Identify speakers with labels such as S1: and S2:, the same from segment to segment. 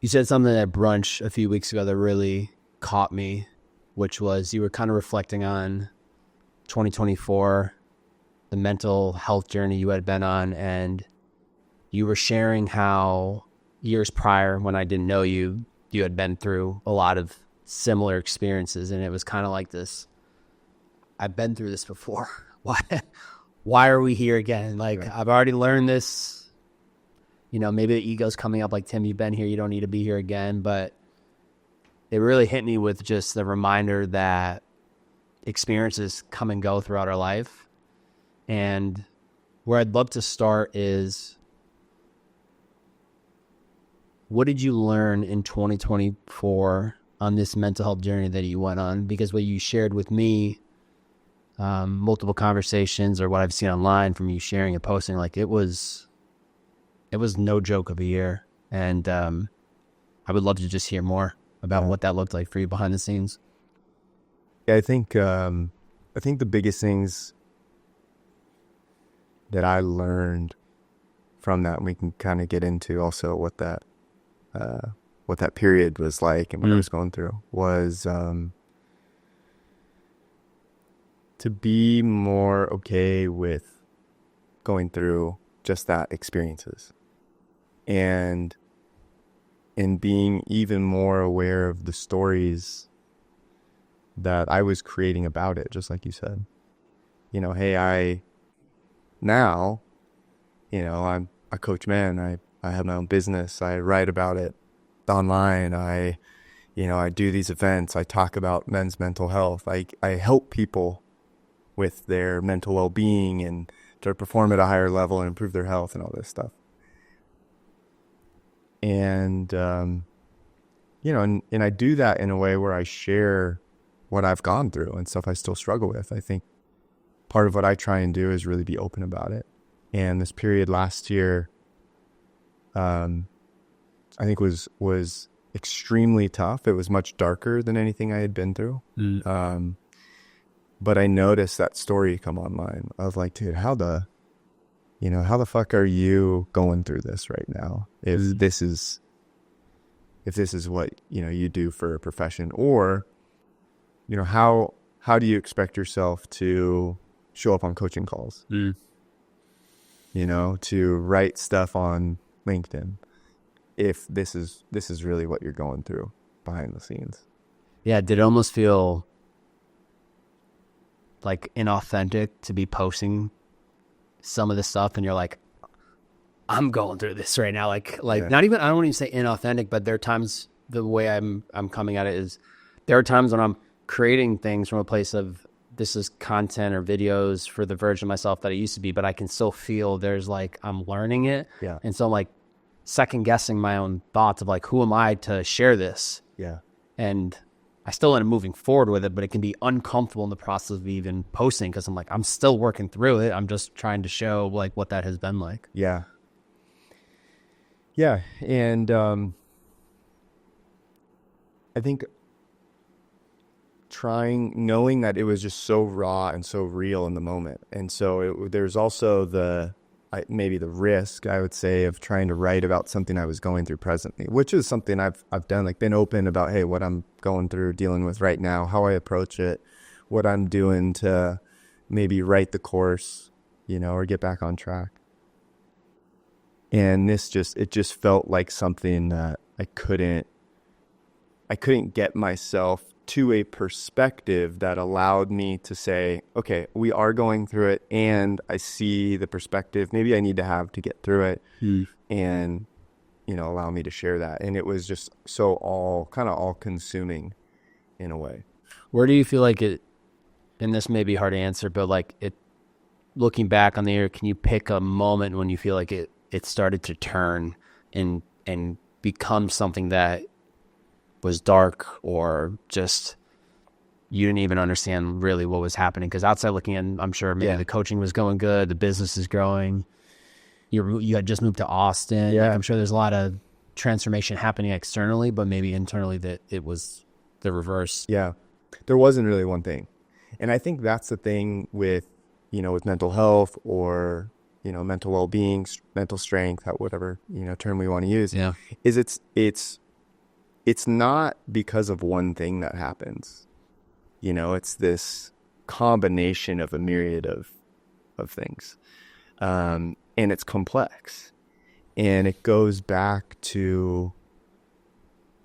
S1: You said something at brunch a few weeks ago that really caught me, which was you were kind of reflecting on 2024, the mental health journey you had been on, and you were sharing how years prior, when I didn't know you, you had been through a lot of similar experiences, and it was kind of like this, I've been through this before. Why are we here again? Like, right. I've already learned this. Maybe the ego's coming up like, Tim, you've been here, you don't need to be here again. But it really hit me with just the reminder that experiences come and go throughout our life. And where I'd love to start is, what did you learn in 2024 on this mental health journey that you went on? Because what you shared with me, multiple conversations, or what I've seen online from you sharing and posting, like it was no joke of a year. And I would love to just hear more about what that looked like for you behind the scenes.
S2: Yeah, I think the biggest things that I learned from that, and we can kind of get into also what that period was like and what I was going through, was to be more okay with going through just that experiences, and being even more aware of the stories that I was creating about it, just like you said. Hey, I'm a coach man. I have my own business. I write about it online. I do these events. I talk about men's mental health. I help people with their mental well-being and to perform at a higher level and improve their health and all this stuff. And, and I do that in a way where I share what I've gone through and stuff I still struggle with. I think part of what I try and do is really be open about it. And this period last year, I think was extremely tough. It was much darker than anything I had been through. But I noticed that story come online of like, dude, how the fuck are you going through this right now? If this is what, you do for a profession, or, how do you expect yourself to show up on coaching calls? To write stuff on LinkedIn, if this is really what you're going through behind the scenes.
S1: Yeah, did it almost feel like inauthentic to be posting some of this stuff, and you're like, I'm going through this right now, like yeah. Not even, I don't even say inauthentic, but there are times, the way I'm coming at it is, there are times when I'm creating things from a place of, this is content or videos for the version of myself that I used to be, but I can still feel there's like, I'm learning it.
S2: Yeah.
S1: And so I'm like second guessing my own thoughts of like, who am I to share this?
S2: Yeah.
S1: And I still end up moving forward with it, but it can be uncomfortable in the process of even posting, because I'm like, I'm still working through it. I'm just trying to show like what that has been like.
S2: Yeah. Yeah. And I think knowing that it was just so raw and so real in the moment. And so there's also maybe the risk, I would say, of trying to write about something I was going through presently, which is something I've done, like been open about, hey, what I'm going through, dealing with right now, how I approach it, what I'm doing to maybe write the course, or get back on track. And it just felt like something that I couldn't get myself to a perspective that allowed me to say, okay, we are going through it, and I see the perspective maybe I need to have to get through it, and, allow me to share that. And it was just so all consuming in a way.
S1: Where do you feel like it, and this may be hard to answer, but like it, looking back on the year, can you pick a moment when you feel like it started to turn and become something that was dark, or just you didn't even understand really what was happening? Because outside looking in, I'm sure maybe the coaching was going good, the business is growing, you had just moved to Austin.
S2: Yeah.
S1: Like, I'm sure there's a lot of transformation happening externally, but maybe internally that it was the reverse.
S2: Yeah, there wasn't really one thing. And I think that's the thing with mental health, or mental well-being, mental strength, whatever term we want to use.
S1: Yeah,
S2: is it's it's not because of one thing that happens. You know, it's this combination of a myriad of things. And it's complex. And it goes back to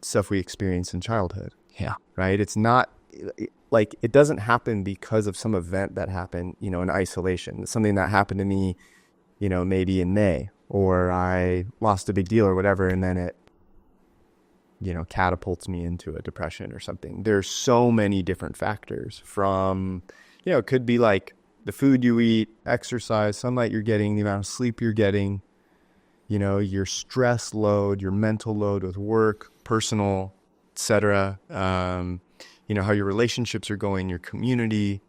S2: stuff we experience in childhood.
S1: Yeah.
S2: Right? It's not like, it doesn't happen because of some event that happened, you know, in isolation. It's something that happened to me, you know, maybe in May, or I lost a big deal or whatever, and then it, you know, catapults me into a depression or something. There's so many different factors from, you know, it could be like the food you eat, exercise, sunlight you're getting, the amount of sleep you're getting, you know, your stress load, your mental load with work, personal, etc. You know, how your relationships are going, your community,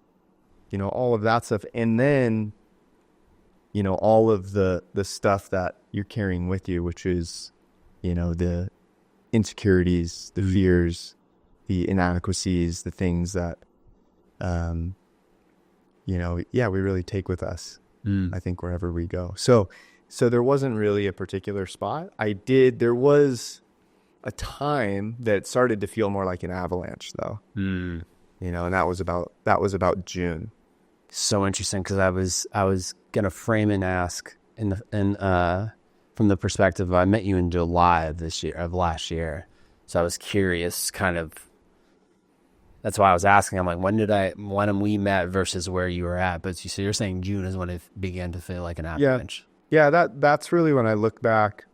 S2: you know, all of that stuff. And then, you know, all of the stuff that you're carrying with you, which is, you know, the insecurities, the fears, the inadequacies, the things that, you know, yeah, we really take with us, I think, wherever we go. So there wasn't really a particular spot. There was a time that it started to feel more like an avalanche, though. You know, and that was about June.
S1: So interesting, because I was gonna frame and ask from the perspective of, I met you in July of last year, so I was curious, kind of. That's why I was asking. I'm like, when we met versus where you were at? But so you're saying June is when it began to feel like an avalanche.
S2: Yeah, that's really when I look back,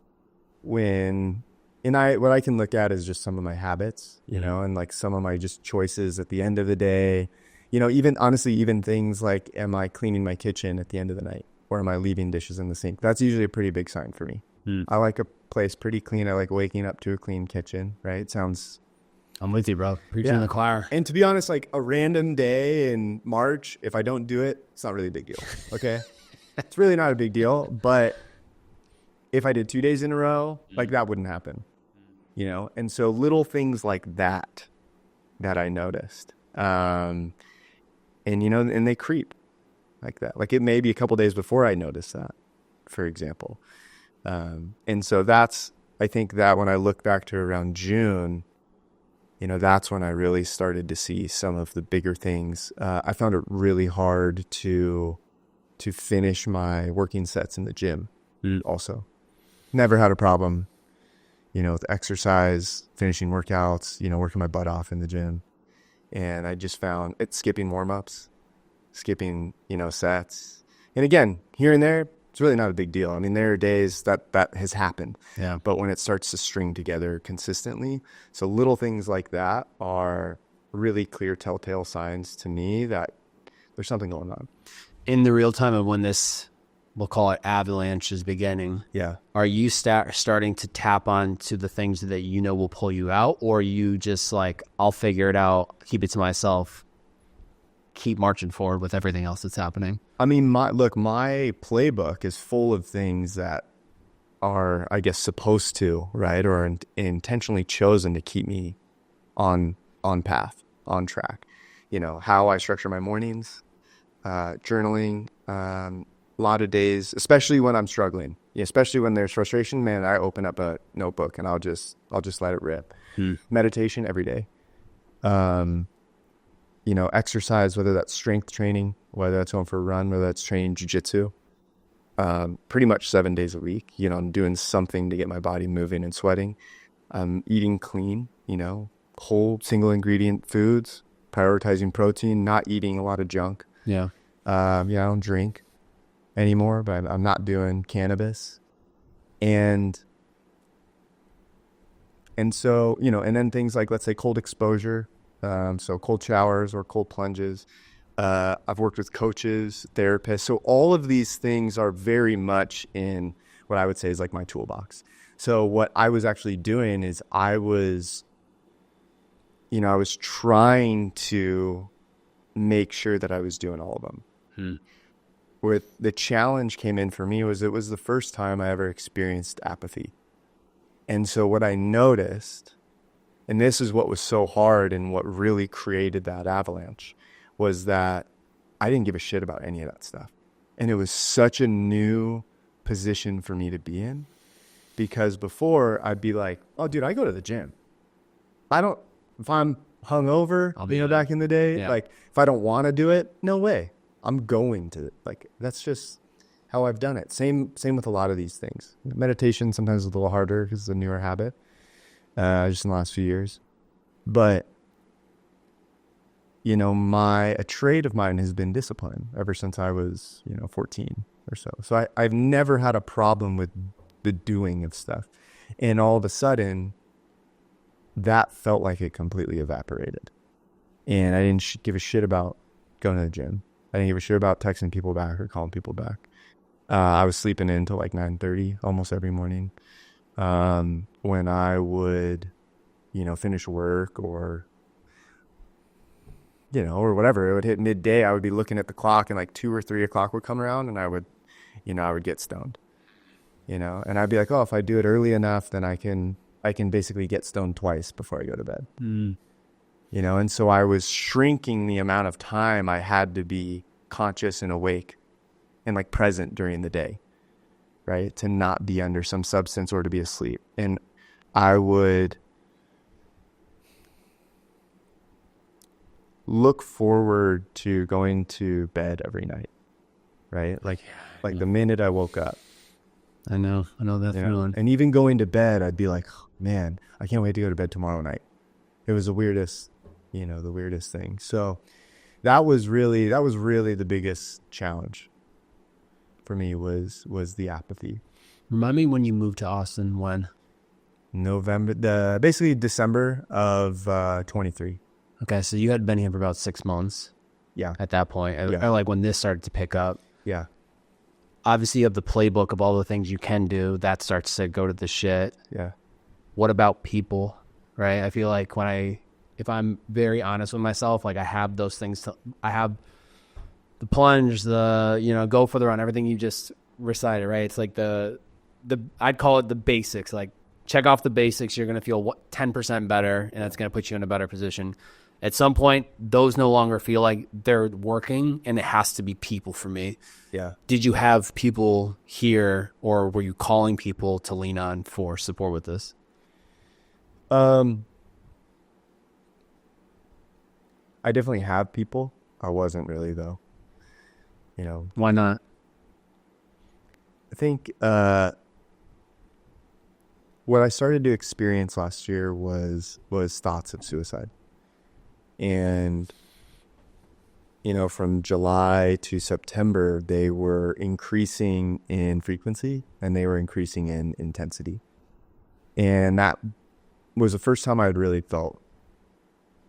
S2: what I can look at is just some of my habits, you know, and like some of my just choices at the end of the day, you know, even honestly, even things like, am I cleaning my kitchen at the end of the night, or am I leaving dishes in the sink? That's usually a pretty big sign for me. I like a place pretty clean. I like waking up to a clean kitchen, right?
S1: I'm with you, bro. Preaching to the choir.
S2: And to be honest, like a random day in March, if I don't do it, it's not really a big deal. Okay. It's really not a big deal. But if I did 2 days in a row, like that wouldn't happen, you know? And so little things like that I noticed. And, you know, and they creep like that. Like it may be a couple days before I noticed that, for example. And so I think that when I look back to around June, you know, that's when I really started to see some of the bigger things. I found it really hard to finish my working sets in the gym also. Never had a problem, you know, with exercise, finishing workouts, you know, working my butt off in the gym. And I just found it skipping warm-ups, skipping, you know, sets. And again, here and there, it's really not a big deal. I mean, there are days that has happened.
S1: Yeah.
S2: But when it starts to string together consistently, so little things like that are really clear telltale signs to me that there's something going on.
S1: In the real time of when this, we'll call it avalanche, is beginning,
S2: Yeah.
S1: are you starting to tap on to the things that you know will pull you out, or are you just like, I'll figure it out, keep it to myself, keep marching forward with everything else that's happening?
S2: I mean, my playbook is full of things that are, I guess, supposed to, right, or intentionally chosen to keep me on path, on track. You know, how I structure my mornings, journaling, a lot of days, especially when I'm struggling, especially when there's frustration, man, I open up a notebook and I'll just let it rip. Meditation every day. You know, exercise, whether that's strength training, whether that's going for a run, whether that's training jiu-jitsu, pretty much 7 days a week, you know, I'm doing something to get my body moving and sweating. Eating clean, you know, whole single ingredient foods, prioritizing protein, not eating a lot of junk.
S1: Yeah.
S2: I don't drink anymore, but I'm not doing cannabis. And so, you know, and then things like, let's say, cold exposure. So cold showers or cold plunges. I've worked with coaches, therapists. So all of these things are very much in what I would say is like my toolbox. So what I was actually doing is I was trying to make sure that I was doing all of them. Where the challenge came in for me was it was the first time I ever experienced apathy. And so what I noticed, and this is what was so hard and what really created that avalanche, was that I didn't give a shit about any of that stuff. And it was such a new position for me to be in, because before I'd be like, oh, dude, I go to the gym. if I'm hungover, back in the day, like if I don't want to do it, no way. I'm going to, like, that's just how I've done it. Same with a lot of these things. Meditation sometimes is a little harder because it's a newer habit, just in the last few years. But, a trait of mine has been discipline ever since I was, 14 or so. So I've never had a problem with the doing of stuff. And all of a sudden, that felt like it completely evaporated. And I didn't give a shit about going to the gym. I didn't give a shit about texting people back or calling people back. I was sleeping in until like 9:30 almost every morning. When I would, finish work or whatever, it would hit midday. I would be looking at the clock and like 2 or 3 o'clock would come around and I would get stoned, and I'd be like, oh, if I do it early enough, then I can basically get stoned twice before I go to bed. And so I was shrinking the amount of time I had to be conscious and awake and like present during the day, right? To not be under some substance or to be asleep. And I would look forward to going to bed every night, right? Like the minute I woke up.
S1: I know that feeling.
S2: And even going to bed, I'd be like, oh, man, I can't wait to go to bed tomorrow night. It was the weirdest thing. So that was really the biggest challenge for me was the apathy.
S1: Remind me when you moved to Austin, when?
S2: Basically December of 23.
S1: Okay, so you had been here for about 6 months.
S2: Yeah.
S1: At that point, or like when this started to pick up.
S2: Yeah.
S1: Obviously, you have the playbook of all the things you can do. That starts to go to the shit.
S2: Yeah.
S1: What about people, right? I feel like if I'm very honest with myself, like I have those things. I have the plunge, the, go for the run, everything you just recited, right? It's like I'd call it the basics. Like check off the basics. You're going to feel 10% better, and that's going to put you in a better position. At some point, those no longer feel like they're working, and it has to be people for me.
S2: Yeah.
S1: Did you have people here, or were you calling people to lean on for support with this?
S2: I definitely have people. I wasn't really, though.
S1: Why not?
S2: I think what I started to experience last year was thoughts of suicide. And, from July to September, they were increasing in frequency and they were increasing in intensity. And that was the first time I had really felt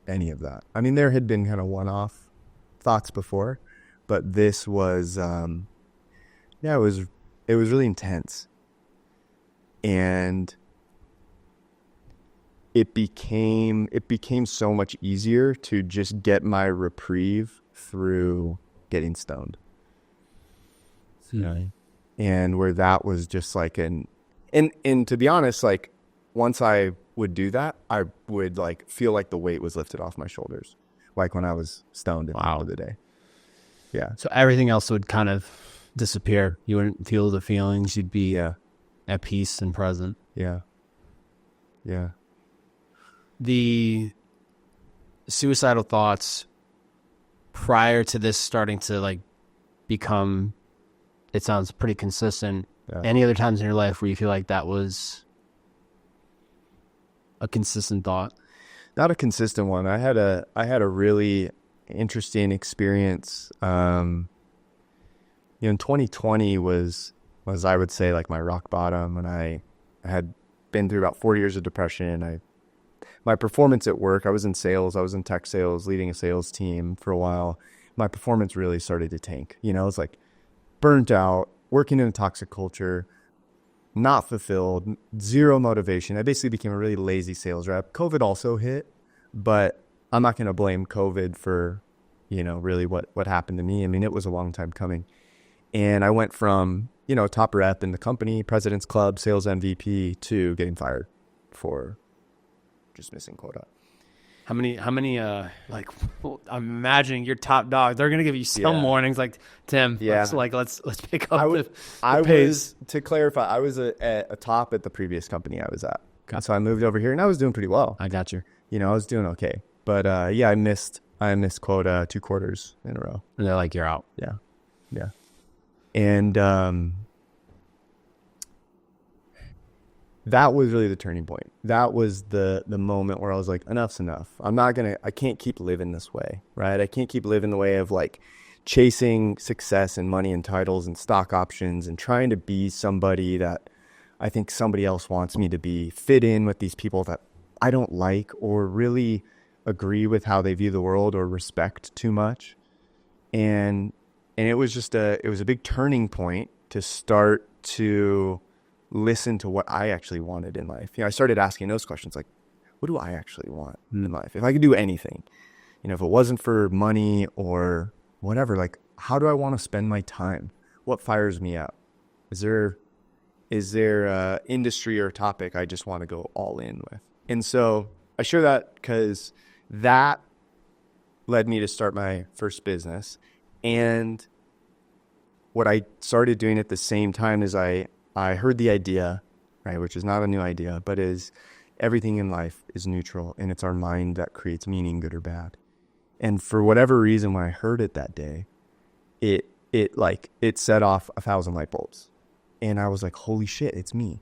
S2: any of that. I mean, there had been kind of one-off thoughts before, but this was, it was really intense. And it became so much easier to just get my reprieve through getting stoned. And where that was just like and to be honest, like once I would do that, I would like feel like the weight was lifted off my shoulders, like when I was stoned at the end of the day. Yeah.
S1: So everything else would kind of disappear. You wouldn't feel the feelings. You'd be at peace and present.
S2: Yeah. Yeah.
S1: The suicidal thoughts prior to this starting to like become, it sounds pretty consistent. Yeah. Any other times in your life where you feel like that was a consistent thought?
S2: Not a consistent one. I had a really interesting experience. In 2020 was I would say like my rock bottom, and I had been through about 4 years of depression. My performance at work, I was in sales, I was in tech sales, leading a sales team for a while. My performance really started to tank. It was like burnt out, working in a toxic culture, not fulfilled, zero motivation. I basically became a really lazy sales rep. COVID also hit, but I'm not going to blame COVID for, really what happened to me. I mean, it was a long time coming. And I went from, top rep in the company, President's Club, sales MVP, to getting fired for just missing quota.
S1: How many like I'm imagining your top dog, they're gonna give you some mornings like, Tim, let's pick up the pace.
S2: To clarify, I was a top at the previous company I was at. And so I moved over here and I was doing pretty well.
S1: I got you.
S2: You know, I was doing okay. But yeah, I missed quota 2 quarters in a row.
S1: And they're like, you're out.
S2: Yeah. Yeah. And that was really the turning point. That was the moment where I was like, enough's enough. I can't keep living this way, right? I can't keep living the way of like chasing success and money and titles and stock options and trying to be somebody that I think somebody else wants me to be, fit in with these people that I don't like or really agree with how they view the world or respect too much. And it was just it was a big turning point to start to listen to what I actually wanted in life. You know, I started asking those questions like, what do I actually want in life? If I could do anything, you know, if it wasn't for money or whatever, like, how do I want to spend my time? What fires me up? Is there industry or topic I just want to go all in with? And so I share that because that led me to start my first business. And what I started doing at the same time is I heard the idea, right, which is not a new idea, but is everything in life is neutral and it's our mind that creates meaning, good or bad. And for whatever reason, when I heard it that day, it set off 1,000 light bulbs. And I was like, holy shit, it's me.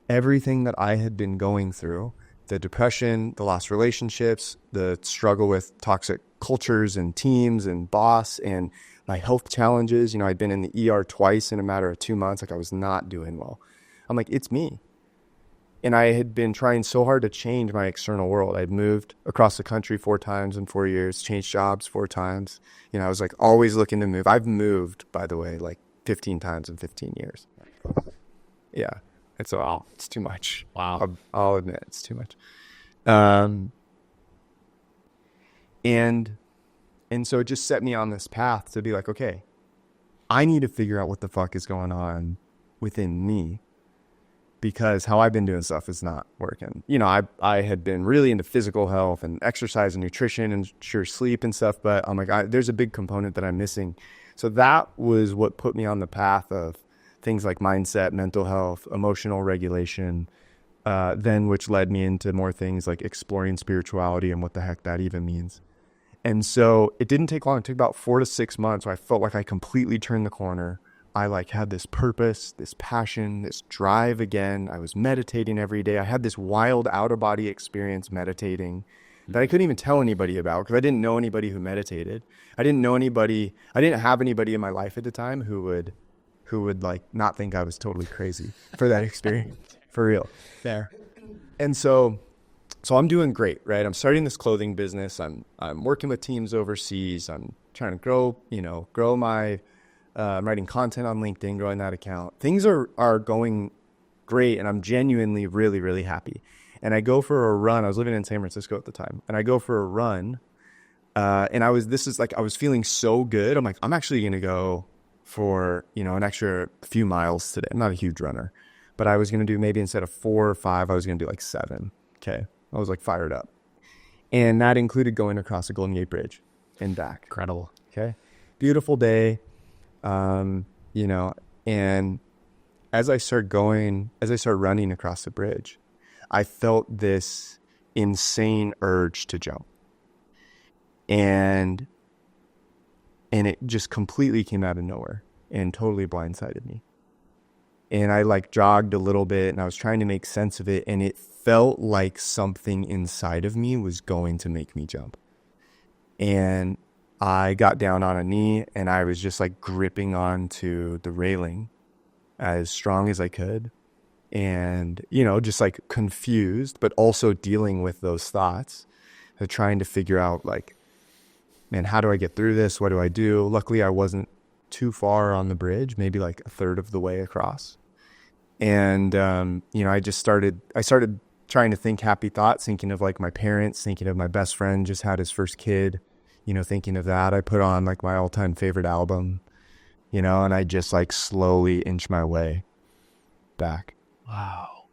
S2: Everything that I had been going through, the depression, the lost relationships, the struggle with toxic cultures and teams and boss, and my health challenges. You know, I'd been in the ER twice in a matter of 2 months. Like, I was not doing well. I'm like, it's me. And I had been trying so hard to change my external world. I'd moved across the country 4 times in 4 years, changed jobs 4 times. You know, I was like always looking to move. I've moved, by the way, like 15 times in 15 years. Yeah. It's too much.
S1: Wow.
S2: I'll admit it's too much. And so it just set me on this path to be like, okay, I need to figure out what the fuck is going on within me, because how I've been doing stuff is not working. You know, I had been really into physical health and exercise and nutrition and sure sleep and stuff, but I'm like, there's a big component that I'm missing. So that was what put me on the path of things like mindset, mental health, emotional regulation, then which led me into more things like exploring spirituality and what the heck that even means. And so it didn't take long. It took about 4 to 6 months where I felt like I completely turned the corner. I like had this purpose, this passion, this drive again. I was meditating every day. I had this wild out-of-body experience meditating that I couldn't even tell anybody about because I didn't know anybody who meditated. I didn't have anybody in my life at the time who would like not think I was totally crazy for that experience. For real.
S1: Fair.
S2: And so I'm doing great, right? I'm starting this clothing business. I'm working with teams overseas. I'm trying to grow my I'm writing content on LinkedIn, growing that account. Things are going great, and I'm genuinely really, really happy. And I go for a run. I was living in San Francisco at the time, and I go for a run. And I was feeling so good. I'm like, I'm actually going to go for, an extra few miles today. I'm not a huge runner, but I was going to do maybe instead of 4 or 5, I was going to do like 7. Okay. I was like fired up. And that included going across the Golden Gate Bridge and back.
S1: Incredible.
S2: Okay. Beautiful day. And as I start running across the bridge, I felt this insane urge to jump. And it just completely came out of nowhere and totally blindsided me. And I like jogged a little bit and I was trying to make sense of it. And it felt like something inside of me was going to make me jump. And I got down on a knee and I was just like gripping onto the railing as strong as I could. And, just like confused, but also dealing with those thoughts of trying to figure out like, man, how do I get through this? What do I do? Luckily, I wasn't too far on the bridge, maybe like a third of the way across. And, I started trying to think happy thoughts, thinking of like my parents, thinking of my best friend just had his first kid, thinking of that. I put on like my all-time favorite album, and I just like slowly inch my way back.
S1: Wow.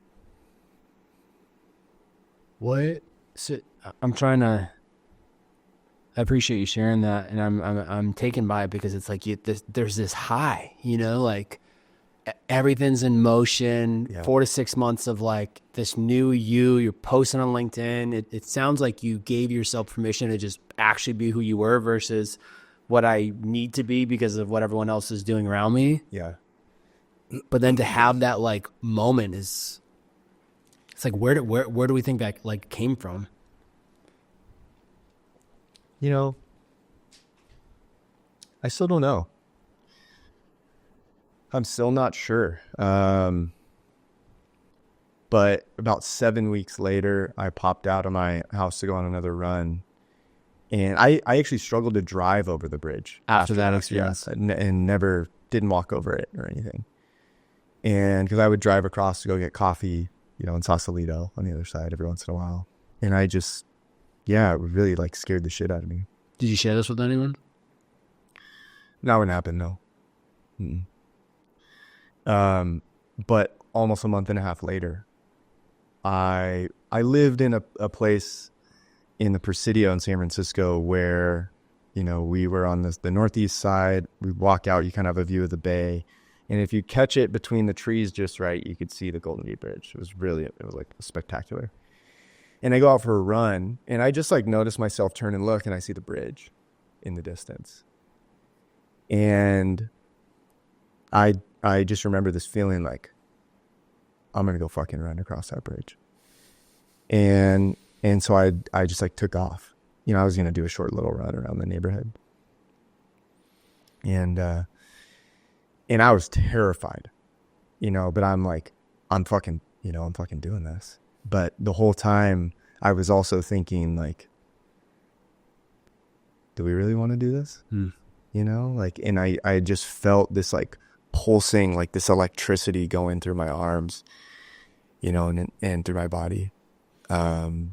S1: So I appreciate you sharing that, and I'm taken by it because it's like there's this high, like everything's in motion,
S2: Yeah.
S1: 4 to 6 months of like this new you're posting on LinkedIn. It sounds like you gave yourself permission to just actually be who you were versus what I need to be because of what everyone else is doing around me.
S2: Yeah.
S1: But then to have that like moment it's like, where do we think that like came from?
S2: You know, I still don't know. I'm still not sure. But about 7 weeks later, I popped out of my house to go on another run. And I actually struggled to drive over the bridge.
S1: After that experience.
S2: Yeah, and never didn't walk over it or anything. And because I would drive across to go get coffee, in Sausalito on the other side every once in a while. And I just, it really like scared the shit out of me.
S1: Did you share this with anyone?
S2: Not what happened, no. Mm-mm. But almost a month and a half later, I lived in a place in the Presidio in San Francisco where, we were on the northeast side. We walk out, you kind of have a view of the bay. And if you catch it between the trees just right, you could see the Golden Gate Bridge. It was like spectacular. And I go out for a run and I just like notice myself turn and look and I see the bridge in the distance. And I just remember this feeling like, I'm going to go fucking run across that bridge. And so I just like took off. I was going to do a short little run around the neighborhood. And I was terrified, but I'm like, I'm fucking doing this. But the whole time I was also thinking like, do we really want to do this? And I just felt this like pulsing, like this electricity going through my arms, and through my body. And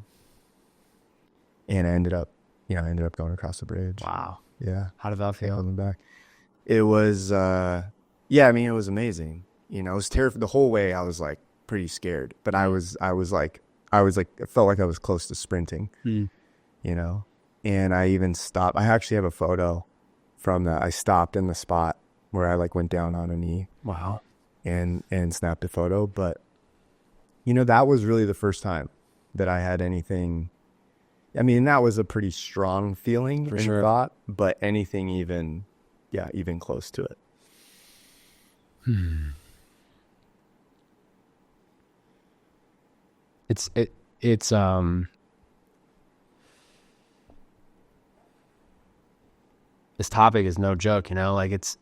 S2: I ended up going across the bridge.
S1: Wow.
S2: Yeah.
S1: How did that feel?
S2: Coming back. It was, it was amazing. It was terrifying. The whole way I was like pretty scared, but I felt like I was close to sprinting, and I even stopped. I actually have a photo from that. I stopped in the spot where I like went down on a knee.
S1: Wow.
S2: And snapped a photo. But, that was really the first time that I had anything. I mean, that was a pretty strong feeling
S1: For
S2: and
S1: sure.
S2: thought, but anything even close to it.
S1: It's this topic is no joke, it's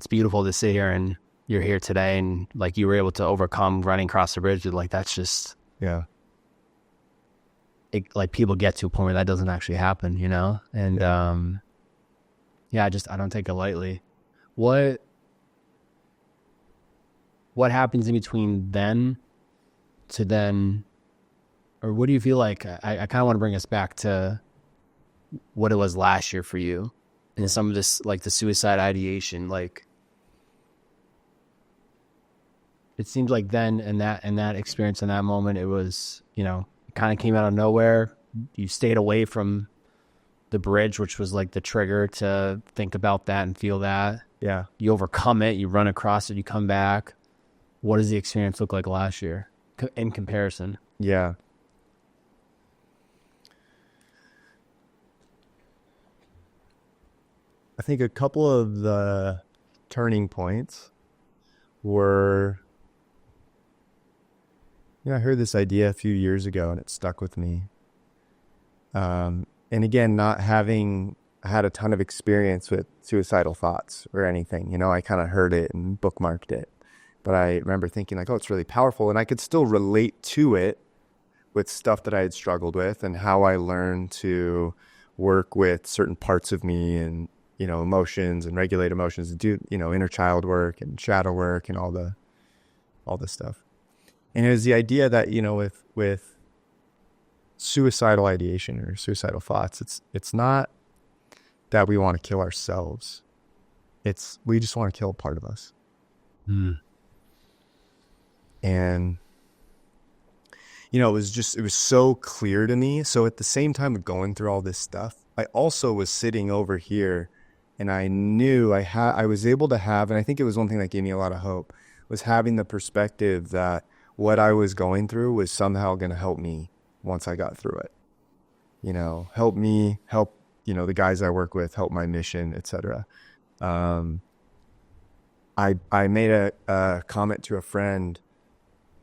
S1: beautiful to sit here and you're here today and like you were able to overcome running across the bridge. Like that's just,
S2: Yeah.
S1: like people get to a point where that doesn't actually happen, and I don't take it lightly. What happens in between then to then, or what do you feel like? I kind of want to bring us back to what it was last year for you and some of this, like the suicide ideation. Like it seems like then in that experience, in that moment, it was, it kind of came out of nowhere. You stayed away from the bridge, which was like the trigger to think about that and feel that.
S2: Yeah.
S1: You overcome it, you run across it, you come back. What does the experience look like last year in comparison?
S2: Yeah. I think a couple of the turning points were, I heard this idea a few years ago and it stuck with me. And again, not having had a ton of experience with suicidal thoughts or anything, I kind of heard it and bookmarked it. But I remember thinking like, oh, it's really powerful. And I could still relate to it with stuff that I had struggled with and how I learned to work with certain parts of me and, emotions and regulate emotions and do, inner child work and shadow work and all the stuff. And it was the idea that, with suicidal ideation or suicidal thoughts, it's not that we want to kill ourselves. We just want to kill a part of us. And, it was so clear to me. So at the same time of going through all this stuff, I also was sitting over here and I knew I was able to have, and I think it was one thing that gave me a lot of hope, was having the perspective that what I was going through was somehow going to help me once I got through it. You know, help me, help, you know, the guys I work with, help my mission, etc. I made a comment to a friend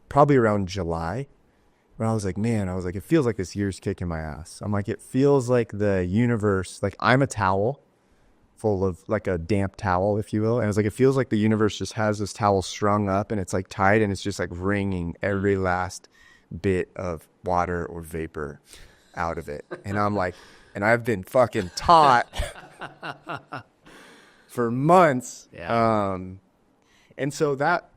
S2: probably around July where I was like, man, it feels like this year's kicking my ass. I'm like, it feels like the universe, like I'm a towel full of, like a damp towel, if you will. And I was like, it feels like the universe just has this towel strung up and it's like tied and it's just like wringing every last bit of water or vapor out of it. And I'm like, and I've been fucking taught for months.
S1: Yeah.
S2: And so that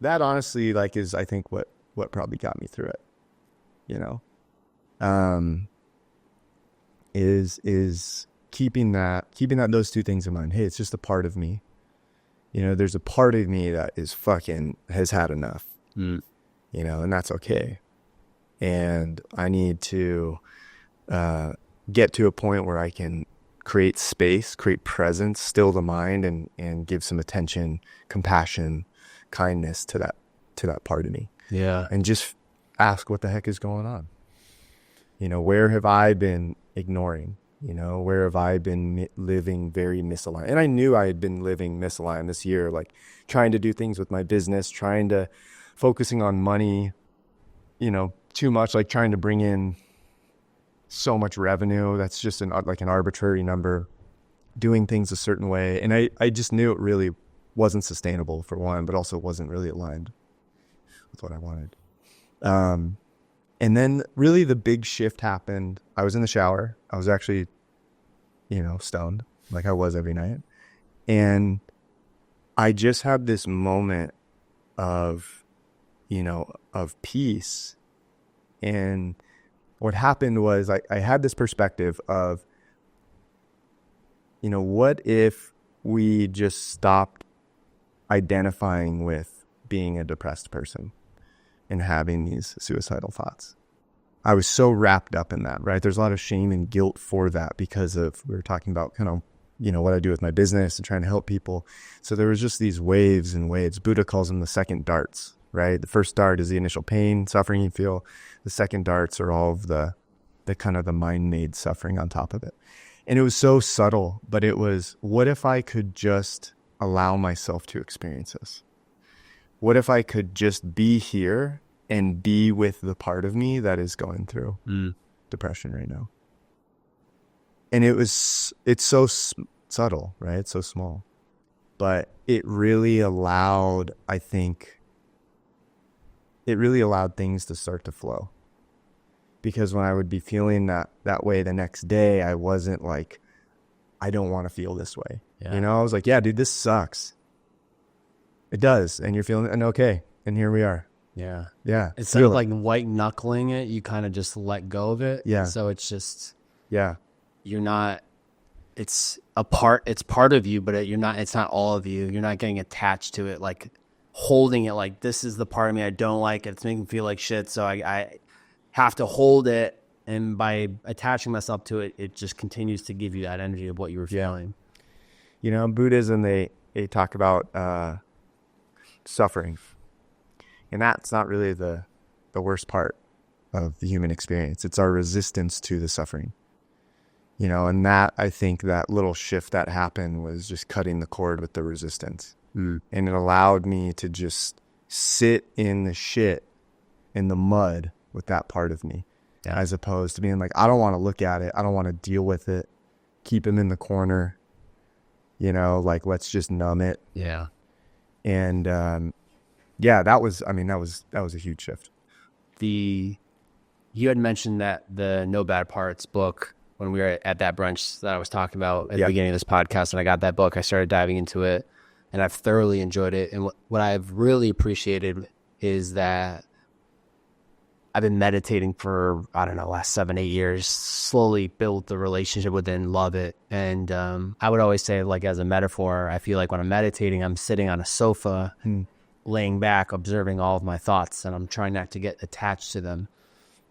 S2: honestly, like, is, I think what probably got me through it, you know, is keeping those two things in mind. Hey, it's just a part of me. You know, there's a part of me that has had enough, you know, and that's okay. And I need to get to a point where I can create space, create presence, still the mind, and give some attention, compassion, kindness to that part of me.
S1: Yeah.
S2: And just ask what the heck is going on. You know, where have I been ignoring? You know, where have I been living very misaligned? And I knew I had been living misaligned this year, like trying to do things with my business, focusing on money, you know, too much, like trying to bring in so much revenue. That's just an arbitrary number, doing things a certain way. And I just knew it really wasn't sustainable, for one, but also wasn't really aligned with what I wanted. And then really the big shift happened. I was in the shower. I was actually, you know, stoned like I was every night. And I just had this moment of, you know, of peace. And what happened was I had this perspective of, you know, what if we just stopped identifying with being a depressed person and having these suicidal thoughts? I was so wrapped up in that, right? There's a lot of shame and guilt for that because of, we were talking about kind of, you know, what I do with my business and trying to help people. So there was just these waves and waves. Buddha calls them the second darts, right? The first dart is the initial pain, suffering you feel. The second darts are all of the kind of the mind-made suffering on top of it. And it was so subtle, but it was, what if I could just allow myself to experience this? What if I could just be here and be with the part of me that is going through depression right now? And it's so subtle, right? It's so small, but it really allowed, I think, things to start to flow. Because when I would be feeling that way the next day, I wasn't like, I don't want to feel this way. Yeah. You know, I was like, yeah, dude, this sucks. It does. And you're feeling it, and okay. And here we are.
S1: Yeah.
S2: Yeah.
S1: Instead of like white knuckling it, you kind of just let go of it.
S2: Yeah.
S1: So it's just,
S2: yeah,
S1: you're not, it's part of you, but it's not all of you. You're not getting attached to it, like holding it like, this is the part of me I don't like. It's making me feel like shit. So I have to hold it. And by attaching myself to it, it just continues to give you that energy of what you were feeling.
S2: You know, in Buddhism, they talk about suffering. And that's not really the worst part of the human experience. It's our resistance to the suffering. You know, and that, I think that little shift that happened was just cutting the cord with the resistance. And it allowed me to just sit in the shit, in the mud with that part of me. Yeah. As opposed to being like, I don't want to look at it. I don't want to deal with it. Keep him in the corner. You know, like, let's just numb it.
S1: Yeah.
S2: And, yeah, that was a huge shift.
S1: You had mentioned that the No Bad Parts book when we were at that brunch that I was talking about at the beginning of this podcast, and I got that book, I started diving into it, and I've thoroughly enjoyed it. And what I've really appreciated is that I've been meditating for, I don't know, last 7-8 years, slowly built the relationship with it and love it. And I would always say, like, as a metaphor, I feel like when I'm meditating, I'm sitting on a sofa, laying back, observing all of my thoughts, and I'm trying not to get attached to them.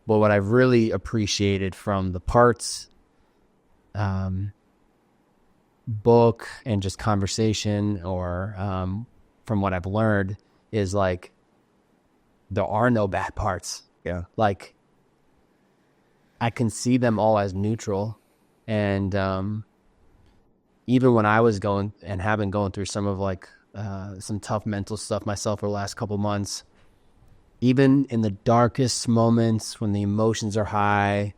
S1: But what I've really appreciated from the Parts book and just conversation, or from what I've learned is like, there are no bad parts.
S2: Yeah.
S1: Like, I can see them all as neutral. And even when I was going through some of like some tough mental stuff myself for the last couple months, even in the darkest moments when the emotions are high,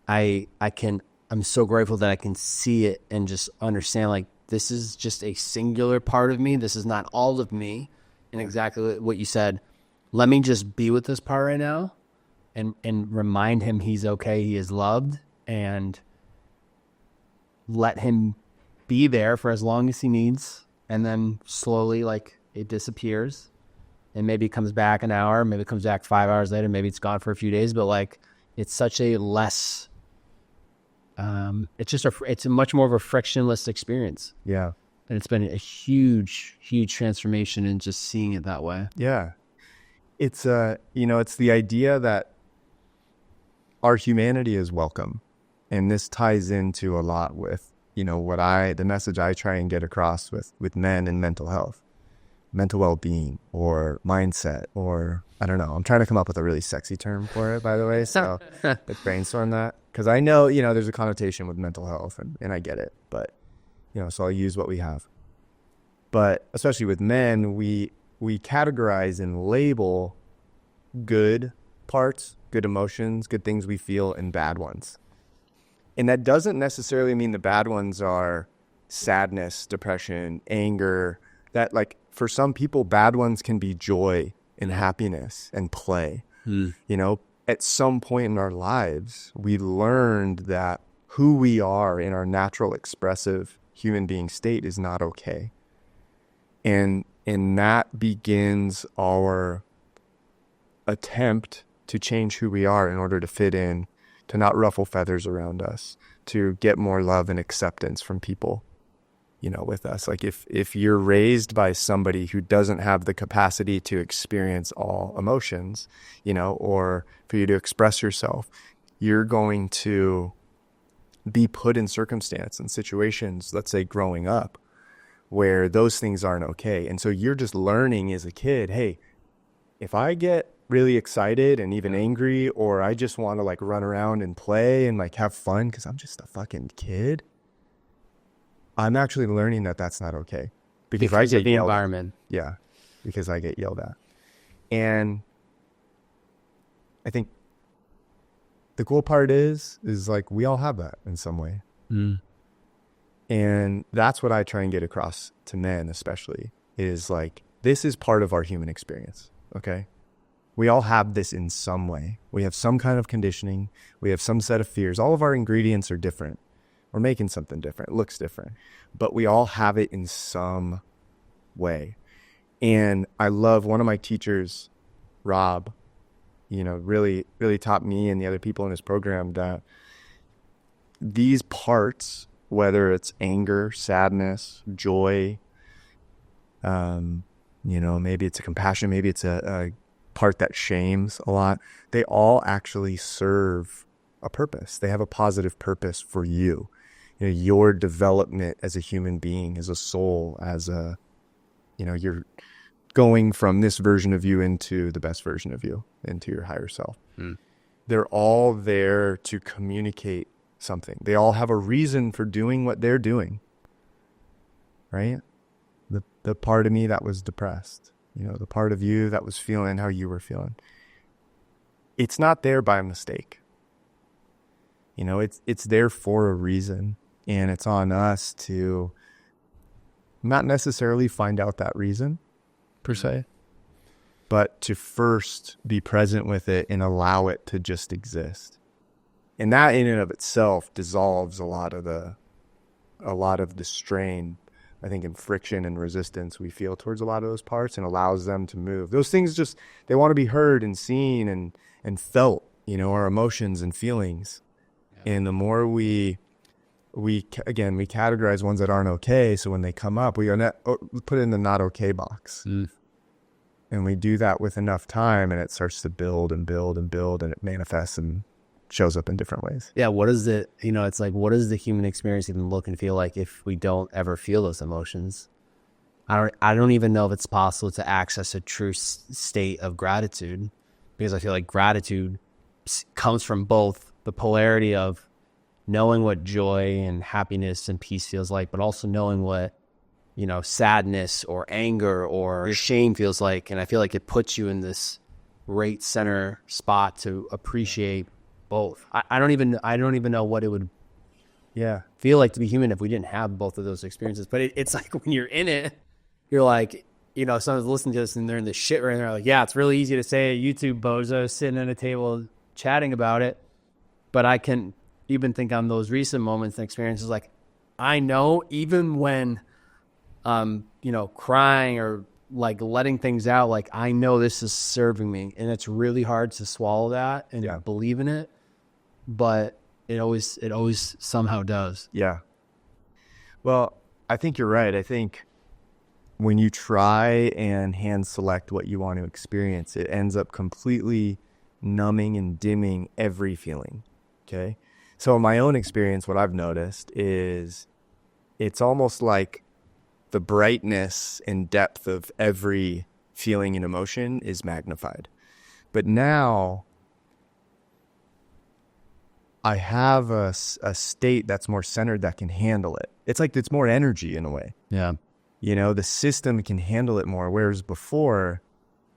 S1: I'm so grateful that I can see it and just understand, like, this is just a singular part of me. This is not all of me. And exactly what you said, let me just be with this part right now and remind him he's okay, he is loved, and let him be there for as long as he needs. And then slowly, like, it disappears. And maybe it comes back an hour, maybe it comes back 5 hours later, maybe it's gone for a few days, but like, it's such a less, it's a much more of a frictionless experience.
S2: Yeah.
S1: And it's been a huge, huge transformation in just seeing it that way.
S2: Yeah. It's, it's the idea that our humanity is welcome. And this ties into a lot with, the message I try and get across with men and mental health. Mental well-being or mindset, or I don't know. I'm trying to come up with a really sexy term for it, by the way. So let's brainstorm that, because I know, there's a connotation with mental health, and I get it. But, so I'll use what we have. But especially with men, we categorize and label good parts, good emotions, good things we feel, and bad ones. And that doesn't necessarily mean the bad ones are sadness, depression, anger. That, like, for some people, bad ones can be joy and happiness and play. At some point in our lives, we learned that who we are in our natural expressive human being state is not okay. And that begins our attempt to change who we are in order to fit in, to not ruffle feathers around us, to get more love and acceptance from people. With us. Like, if you're raised by somebody who doesn't have the capacity to experience all emotions, or for you to express yourself, you're going to be put in circumstance and situations, let's say growing up, where those things aren't okay. And so you're just learning as a kid, hey, if I get really excited and even angry, or I just want to like run around and play and like have fun because I'm just a fucking kid, I'm actually learning that that's not okay. Because I get
S1: of the
S2: yelled
S1: environment.
S2: at. Yeah, because I get yelled at. And I think the cool part is like, we all have that in some way. And that's what I try and get across to men, especially, is like, this is part of our human experience, okay? We all have this in some way. We have some kind of conditioning. We have some set of fears. All of our ingredients are different. We're making something different. It looks different. But we all have it in some way. And I love one of my teachers, Rob, really, really taught me and the other people in his program that these parts, whether it's anger, sadness, joy, maybe it's a compassion, maybe it's a part that shames a lot, they all actually serve a purpose. They have a positive purpose for you. Your development as a human being, as a soul, as a, you're going from this version of you into the best version of you, into your higher self. They're all there to communicate something. They all have a reason for doing what they're doing, right? The part of me that was depressed, the part of you that was feeling how you were feeling. It's not there by mistake. It's there for a reason. And it's on us to not necessarily find out that reason, per se, but to first be present with it and allow it to just exist. And that in and of itself dissolves a lot of the strain, I think, and friction and resistance we feel towards a lot of those parts, and allows them to move. Those things just, they want to be heard and seen and felt, our emotions and feelings. Yeah. And the more we categorize ones that aren't okay. So when they come up, we put it in the not okay box. And we do that with enough time, and it starts to build and build and build, and it manifests and shows up in different ways.
S1: Yeah. What is it? It's like, what does the human experience even look and feel like if we don't ever feel those emotions? I don't even know if it's possible to access a true state of gratitude, because I feel like gratitude comes from both the polarity of knowing what joy and happiness and peace feels like, but also knowing what, sadness or anger or shame feels like. And I feel like it puts you in this right center spot to appreciate both. I don't even know what it would feel like to be human if we didn't have both of those experiences. But it's like when you're in it, you're like, someone's listening to this and they're in this shit right now. Like, yeah, it's really easy to say a YouTube bozo sitting at a table chatting about it. But I can even think on those recent moments and experiences, like, I know even when, crying or like letting things out, like, I know this is serving me, and it's really hard to swallow that and believe in it, but it always somehow does.
S2: Yeah. Well, I think you're right. I think when you try and hand select what you want to experience, it ends up completely numbing and dimming every feeling. Okay. So in my own experience, what I've noticed is it's almost like the brightness and depth of every feeling and emotion is magnified. But now I have a state that's more centered that can handle it. It's like it's more energy in a way.
S1: Yeah.
S2: The system can handle it more. Whereas before,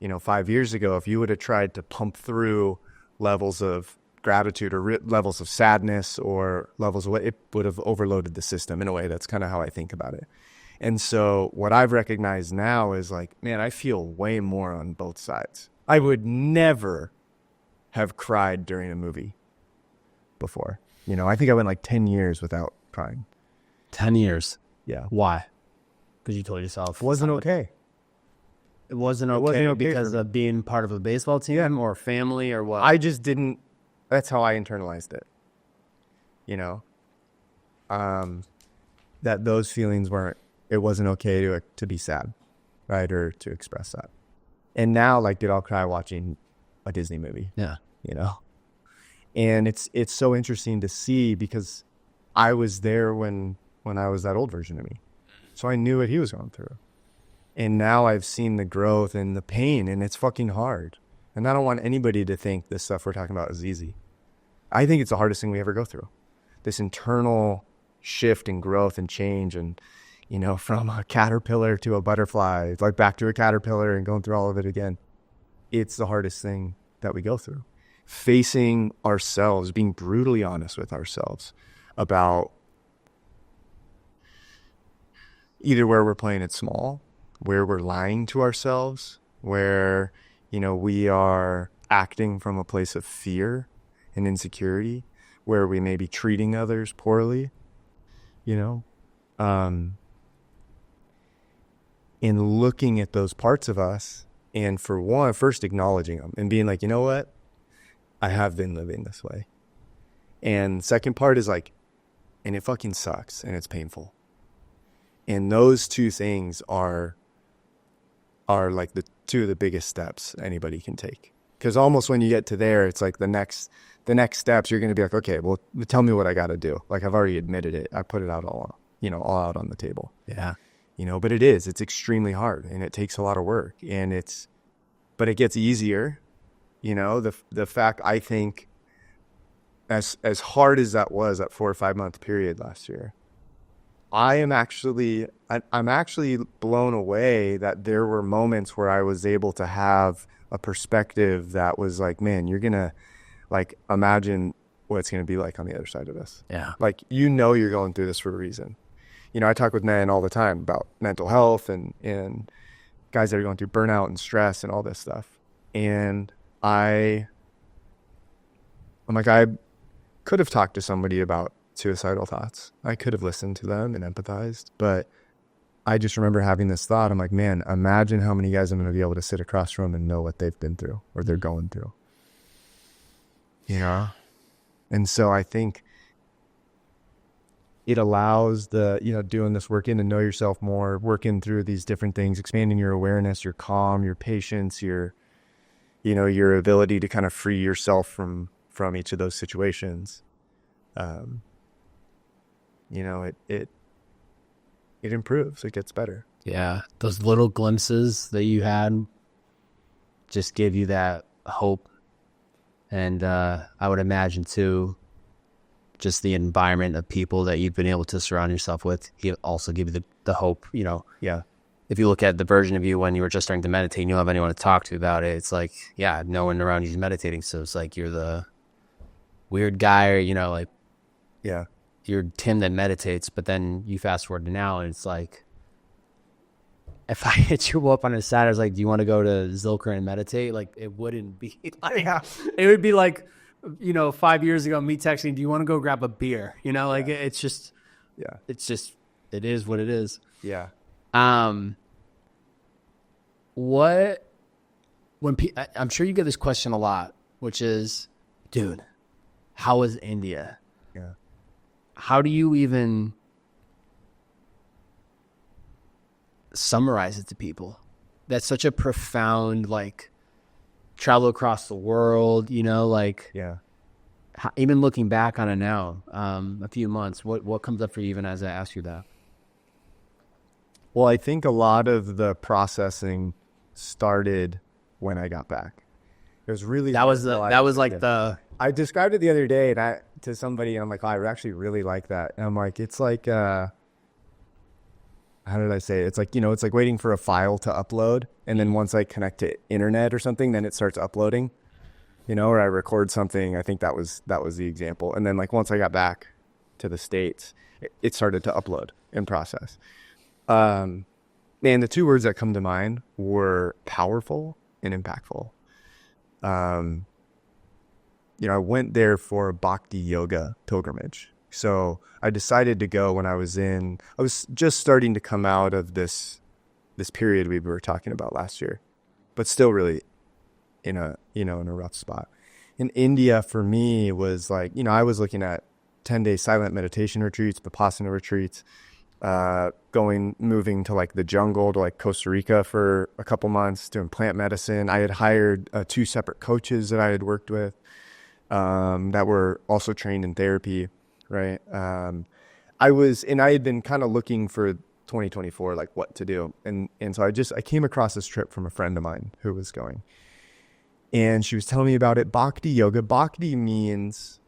S2: 5 years ago, if you would have tried to pump through levels of gratitude or levels of sadness or levels of what, it would have overloaded the system in a way. That's kind of how I think about it. And so what I've recognized now is like, man, I feel way more on both sides. I would never have cried during a movie before. I think I went like 10 years without crying.
S1: 10 years.
S2: Yeah.
S1: Why? Because you told yourself
S2: It wasn't okay.
S1: It wasn't okay because of being part of a baseball team or family or what?
S2: I just didn't. That's how I internalized it. That those feelings it wasn't okay to be sad, right? Or to express that. And now, like, dude, I'll cry watching a Disney movie.
S1: Yeah.
S2: And it's so interesting to see because I was there when I was that old version of me. So I knew what he was going through. And now I've seen the growth and the pain, and it's fucking hard. And I don't want anybody to think this stuff we're talking about is easy. I think it's the hardest thing we ever go through. This internal shift and growth and change and, from a caterpillar to a butterfly, like back to a caterpillar and going through all of it again. It's the hardest thing that we go through. Facing ourselves, being brutally honest with ourselves about either where we're playing it small, where we're lying to ourselves, where, we are acting from a place of fear and insecurity, where we may be treating others poorly, in looking at those parts of us and first acknowledging them and being like, you know what? I have been living this way. And second part is like, and it fucking sucks and it's painful. And those two things are like the two of the biggest steps anybody can take. Because almost when you get to there, it's like the next steps, you're going to be like, okay, well, tell me what I got to do. Like, I've already admitted it. I put it out all out on the table.
S1: Yeah.
S2: But it's extremely hard and it takes a lot of work but it gets easier. The fact, I think, as hard as that was, that 4 or 5 month period last year, I'm actually blown away that there were moments where I was able to have a perspective that was like, man, you're going to like imagine what it's going to be like on the other side of this.
S1: Yeah.
S2: Like, you're going through this for a reason. I talk with men all the time about mental health and guys that are going through burnout and stress and all this stuff. And I'm like, I could have talked to somebody about suicidal thoughts. I could have listened to them and empathized, but I just remember having this thought. I'm like, man, imagine how many guys I'm going to be able to sit across from and know what they've been through or they're going through. And so I think it allows doing this work in to know yourself more, working through these different things, expanding your awareness, your calm, your patience, your ability to kind of free yourself from each of those situations. It improves. It gets better.
S1: Yeah. Those little glimpses that you had just give you that hope. And I would imagine too, just the environment of people that you've been able to surround yourself with, he also give you the hope.
S2: Yeah.
S1: If you look at the version of you when you were just starting to meditate and you don't have anyone to talk to about it, it's like, yeah, no one around you is meditating. So it's like you're the weird guy, or, like
S2: Yeah.
S1: you're Tim that meditates. But then you fast forward to now and it's like, if I hit you up on a Saturday, I was like, do you want to go to Zilker and meditate? Like, it wouldn't be like, it would be like, 5 years ago, me texting, do you want to go grab a beer? It's just,
S2: Yeah.
S1: it is what it is.
S2: Yeah.
S1: I'm sure you get this question a lot, which is, dude, how is India?
S2: Yeah.
S1: How do you even summarize it to people? That's such a profound, travel across the world,
S2: Yeah.
S1: even looking back on it now, a few months, what comes up for you even as I ask you that?
S2: Well, I think a lot of the processing started when I got back. It was really
S1: I
S2: described it the other day to somebody, and I'm like, oh, I actually really like that. And I'm like, it's like how did I say it? It's like, it's like waiting for a file to upload, and then once I connect to internet or something, then it starts uploading. Or I record something. I think that was the example. And then once I got back to the States, it started to upload and process. And the two words that come to mind were powerful and impactful. I went there for a bhakti yoga pilgrimage. So I decided to go when I was just starting to come out of this period we were talking about last year, but still really in a rough spot. In India, for me, was I was looking at 10-day silent meditation retreats, Vipassana retreats, moving to the jungle to Costa Rica for a couple months, doing plant medicine. I had hired 2 separate coaches that I had worked with, that were also trained in therapy. Right. I had been kind of looking for 2024, what to do. And so I came across this trip from a friend of mine who was going, and she was telling me about it. Bhakti yoga. Bhakti means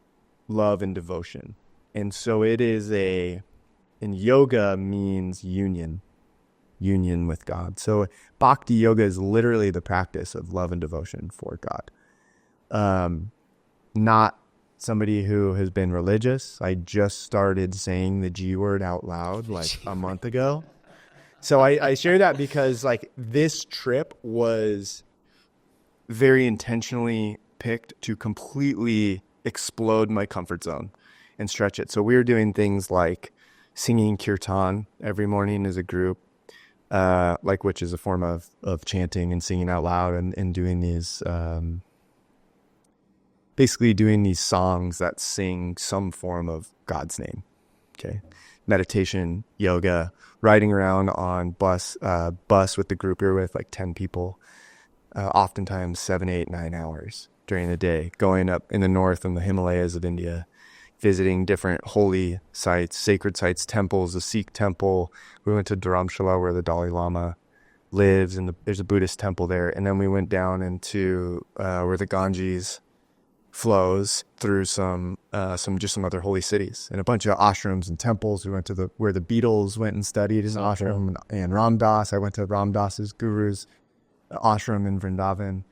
S2: love and devotion. And so and yoga means union with God. So bhakti yoga is literally the practice of love and devotion for God. Not somebody who has been religious. I just started saying the G word out loud a month ago. So I share that because this trip was very intentionally picked to completely explode my comfort zone and stretch it. So we were doing things like singing kirtan every morning as a group, which is a form of chanting and singing out loud, and doing these basically doing these songs that sing some form of God's name. Okay. Meditation, yoga, riding around on bus with the group you're with, 10 people, oftentimes 7, 8, 9 hours during the day, going up in the north in the Himalayas of India, visiting different holy sites, sacred sites, temples, a Sikh temple. We went to Dharamshala where the Dalai Lama lives, and there's a Buddhist temple there. And then we went down into where the Ganges flows through some other holy cities and a bunch of ashrams and temples. We went to where the Beatles went and studied as an ashram, and Ram Dass. I went to Ram Dass's guru's ashram in Vrindavan.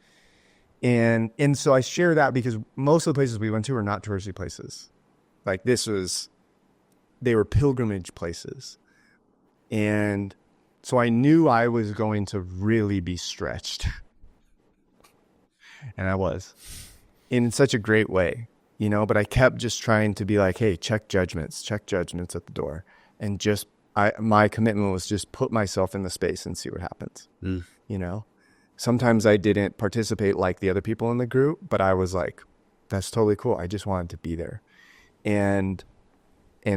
S2: And so I share that because most of the places we went to were not touristy places. They were pilgrimage places. And so I knew I was going to really be stretched. And I was. In such a great way, but I kept just trying to be hey, check judgments at the door. And my commitment was just put myself in the space and see what happens. Sometimes I didn't participate like the other people in the group, but I was that's totally cool. I just wanted to be there. And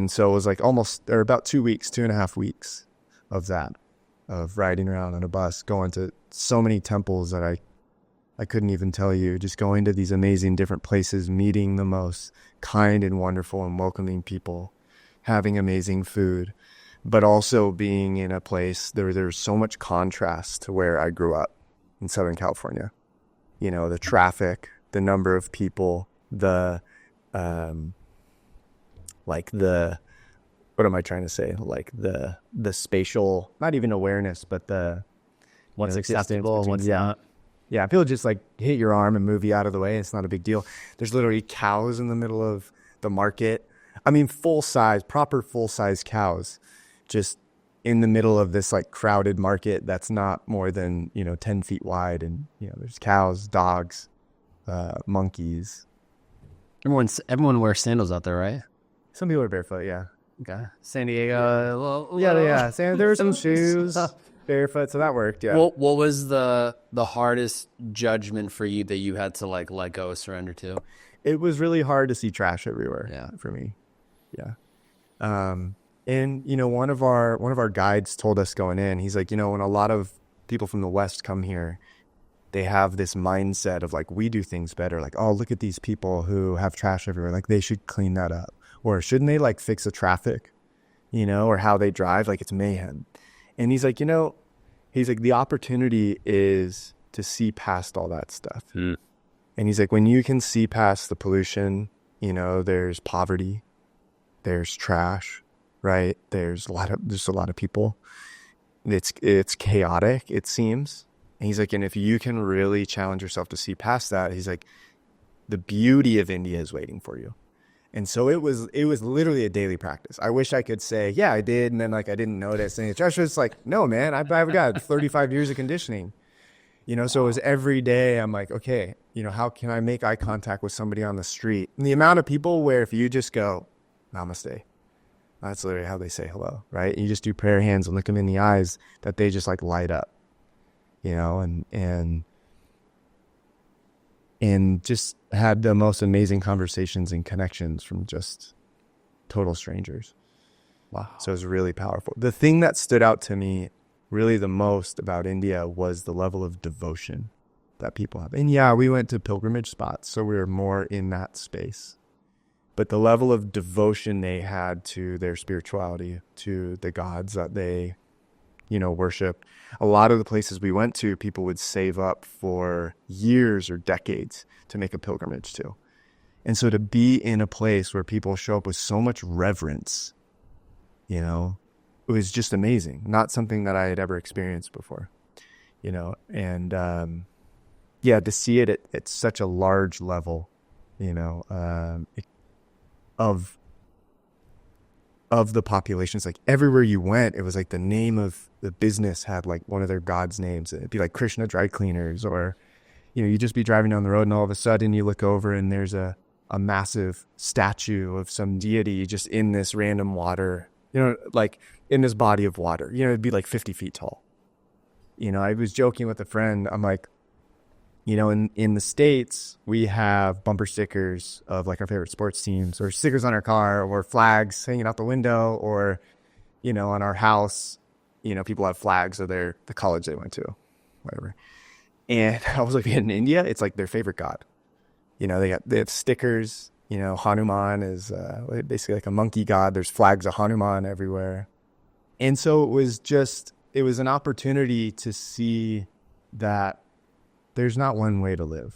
S2: so it was about 2.5 weeks of that, of riding around on a bus, going to so many temples that I couldn't even tell you, just going to these amazing different places, meeting the most kind and wonderful and welcoming people, having amazing food, but also being in a place there's so much contrast to where I grew up in Southern California. You know, the traffic, the number of people, the like the, what am I trying to say? Like the spatial, not even awareness, but the
S1: What's
S2: distance
S1: acceptable and
S2: between
S1: what's
S2: stuff.
S1: not.
S2: Yeah, people just like hit your arm and move you out of the way. It's not a big deal. There's literally cows in the middle of the market. I mean, proper full size cows, just in the middle of this like crowded market that's not more than, 10 feet wide. And, there's cows, dogs, monkeys.
S1: Everyone wears sandals out there, right?
S2: Some people are barefoot, yeah.
S1: Okay. San Diego.
S2: Yeah. There were some shoes, barefoot, so that worked, yeah.
S1: What was the hardest judgment for you that you had to like let go, surrender to?
S2: It was really hard to see trash everywhere.
S1: Yeah.
S2: For me. Yeah. And one of our guides told us going in, he's like, when a lot of people from the West come here, they have this mindset of like, we do things better. Like, oh, look at these people who have trash everywhere. Like, they should clean that up. Or shouldn't they like fix the traffic, or how they drive? Like, it's mayhem. And he's like, the opportunity is to see past all that stuff. And he's like, when you can see past the pollution, there's poverty, there's trash, right? There's a lot of people. It's chaotic, it seems. And he's like, and if you can really challenge yourself to see past that, he's like, the beauty of India is waiting for you. And so it was literally a daily practice. I wish I could say, yeah, I did. And then like, I didn't notice. And Josh was like, no, man, I've got 35 years of conditioning, so it was every day. I'm like, okay, how can I make eye contact with somebody on the street? And the amount of people where if you just go, namaste, that's literally how they say hello, right? You just do prayer hands and look them in the eyes, that they just like light up, and just had the most amazing conversations and connections from just total strangers.
S1: Wow.
S2: So it was really powerful. The thing that stood out to me really the most about India was the level of devotion that people have. And yeah, we went to pilgrimage spots, so we were more in that space. But the level of devotion they had to their spirituality, to the gods that they, worship. A lot of the places we went to, people would save up for years or decades to make a pilgrimage to. And so to be in a place where people show up with so much reverence, it was just amazing. Not something that I had ever experienced before, and to see it at such a large level, of the populations. Like everywhere you went, it was like the name of the business had like one of their gods' names. It'd be like Krishna Dry Cleaners, or you just be driving down the road and all of a sudden you look over and there's a massive statue of some deity just in this random water, like in this body of water. It'd be like 50 feet tall. I was joking with a friend. I'm like, in the States, we have bumper stickers of like our favorite sports teams, or stickers on our car, or flags hanging out the window, or, on our house, people have flags of the college they went to, whatever. And I was like, in India, it's like their favorite god. They have stickers, Hanuman is basically like a monkey god. There's flags of Hanuman everywhere. And so it was an opportunity to see that there's not one way to live.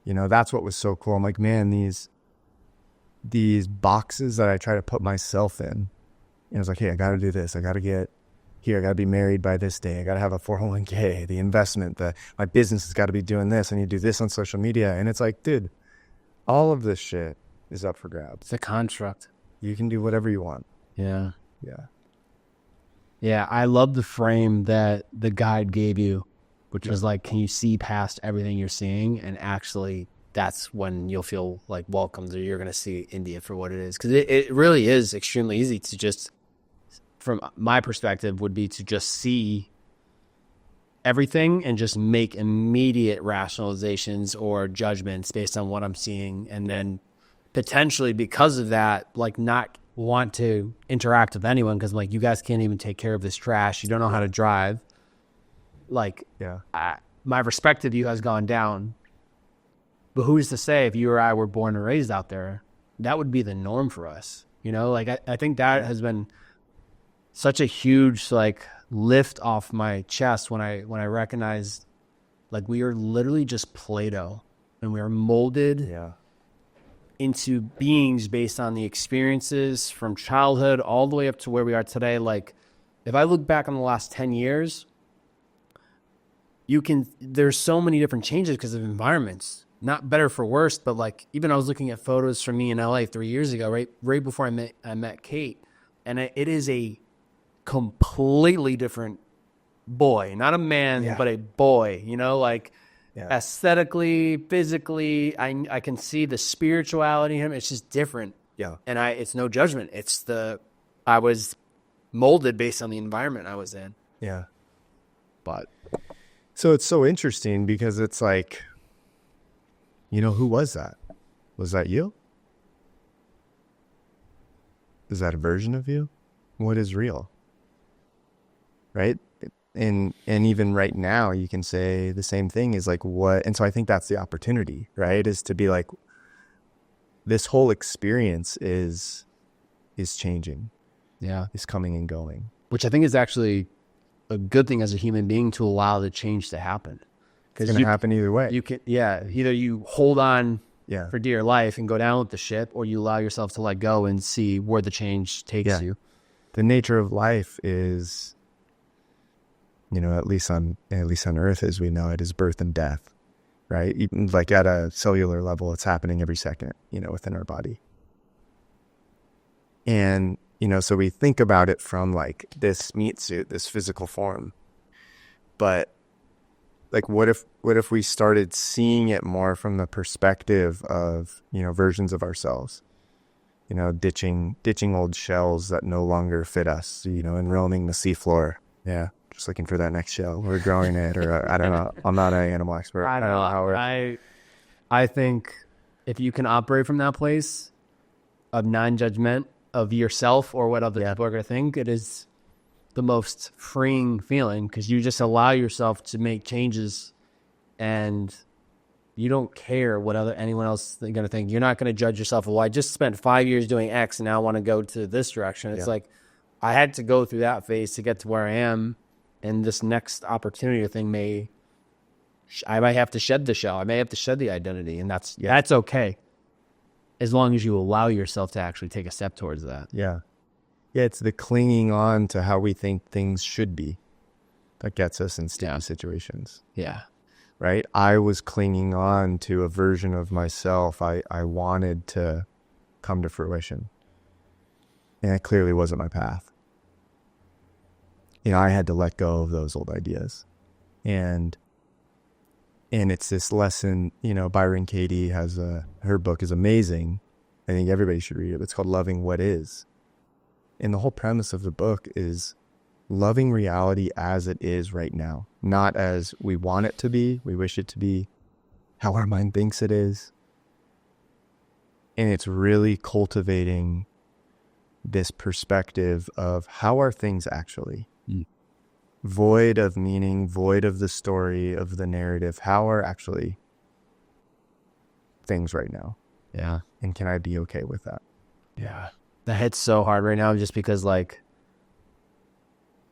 S2: That's what was so cool. I'm like, man, these boxes that I try to put myself in. And I was like, hey, I got to do this. I got to get here. I got to be married by this day. I got to have a 401k, the investment, my business has got to be doing this. I need to do this on social media. And it's like, dude, all of this shit is up for grabs.
S1: It's a construct.
S2: You can do whatever you want.
S1: Yeah.
S2: Yeah.
S1: Yeah. I love the frame that the guide gave you, which was like, can you see past everything you're seeing? And actually, that's when you'll feel like welcomed, or you're going to see India for what it is. Because it really is extremely easy to just, from my perspective, would be to just see everything and just make immediate rationalizations or judgments based on what I'm seeing. And then potentially because of that, like not want to interact with anyone because like, you guys can't even take care of this trash. You don't know how to drive. Like, my respect of you has gone down. But who's to say if you or I were born and raised out there, that would be the norm for us. Like, I think that has been such a huge like lift off my chest when I recognized like we are literally just Play-Doh, and we are molded
S2: Yeah.
S1: into beings based on the experiences from childhood all the way up to where we are today. Like if I look back on the last 10 years, there's so many different changes because of environments, not better for worse, but like even I was looking at photos from me in LA 3 years ago, right before I met Kate, and it is a completely different boy, not a man, but a boy, like aesthetically, physically, I can see the spirituality in him. It's just different.
S2: Yeah.
S1: And it's no judgment. I was molded based on the environment I was in.
S2: Yeah.
S1: But
S2: so it's so interesting because it's like, who was that? Was that you? Is that a version of you? What is real? Right? And even right now, you can say the same thing is like what, and so I think that's the opportunity, right? Is to be like, this whole experience is changing.
S1: Yeah.
S2: Is coming and going.
S1: Which I think is actually a good thing as a human being to allow the change to happen.
S2: It's going to happen either way.
S1: You can, either you hold on for dear life and go down with the ship, or you allow yourself to let go and see where the change takes you.
S2: The nature of life is, at least on Earth as we know it, is birth and death, right? Even like at a cellular level, it's happening every second, within our body. And, so we think about it from like this meat suit, this physical form. But like, what if we started seeing it more from the perspective of, versions of ourselves, ditching old shells that no longer fit us, and roaming the seafloor. Yeah. Just looking for that next shell. We're growing it, or I don't know. I'm not an animal expert.
S1: I don't know how I think if you can operate from that place of non-judgment of yourself or what other people are going to think, it is the most freeing feeling, because you just allow yourself to make changes and you don't care what anyone else is going to think. You're not going to judge yourself. Well, I just spent 5 years doing X and now I want to go to this direction. It's like, I had to go through that phase to get to where I am. And this next opportunity thing I might have to shed the shell. I may have to shed the identity, and that's okay, as long as you allow yourself to actually take a step towards that.
S2: Yeah. Yeah, it's the clinging on to how we think things should be that gets us in sticky situations.
S1: Yeah.
S2: Right? I was clinging on to a version of myself I wanted to come to fruition. And it clearly wasn't my path. I had to let go of those old ideas. And it's this lesson, Byron Katie has her book is amazing. I think everybody should read it. It's called Loving What Is. And the whole premise of the book is loving reality as it is right now, not as we want it to be, we wish it to be, how our mind thinks it is. And it's really cultivating this perspective of how are things actually? Void of meaning, void of the story, of the narrative. How are actually things right now?
S1: Yeah.
S2: And can I be okay with that?
S1: Yeah. That hits so hard right now, just because like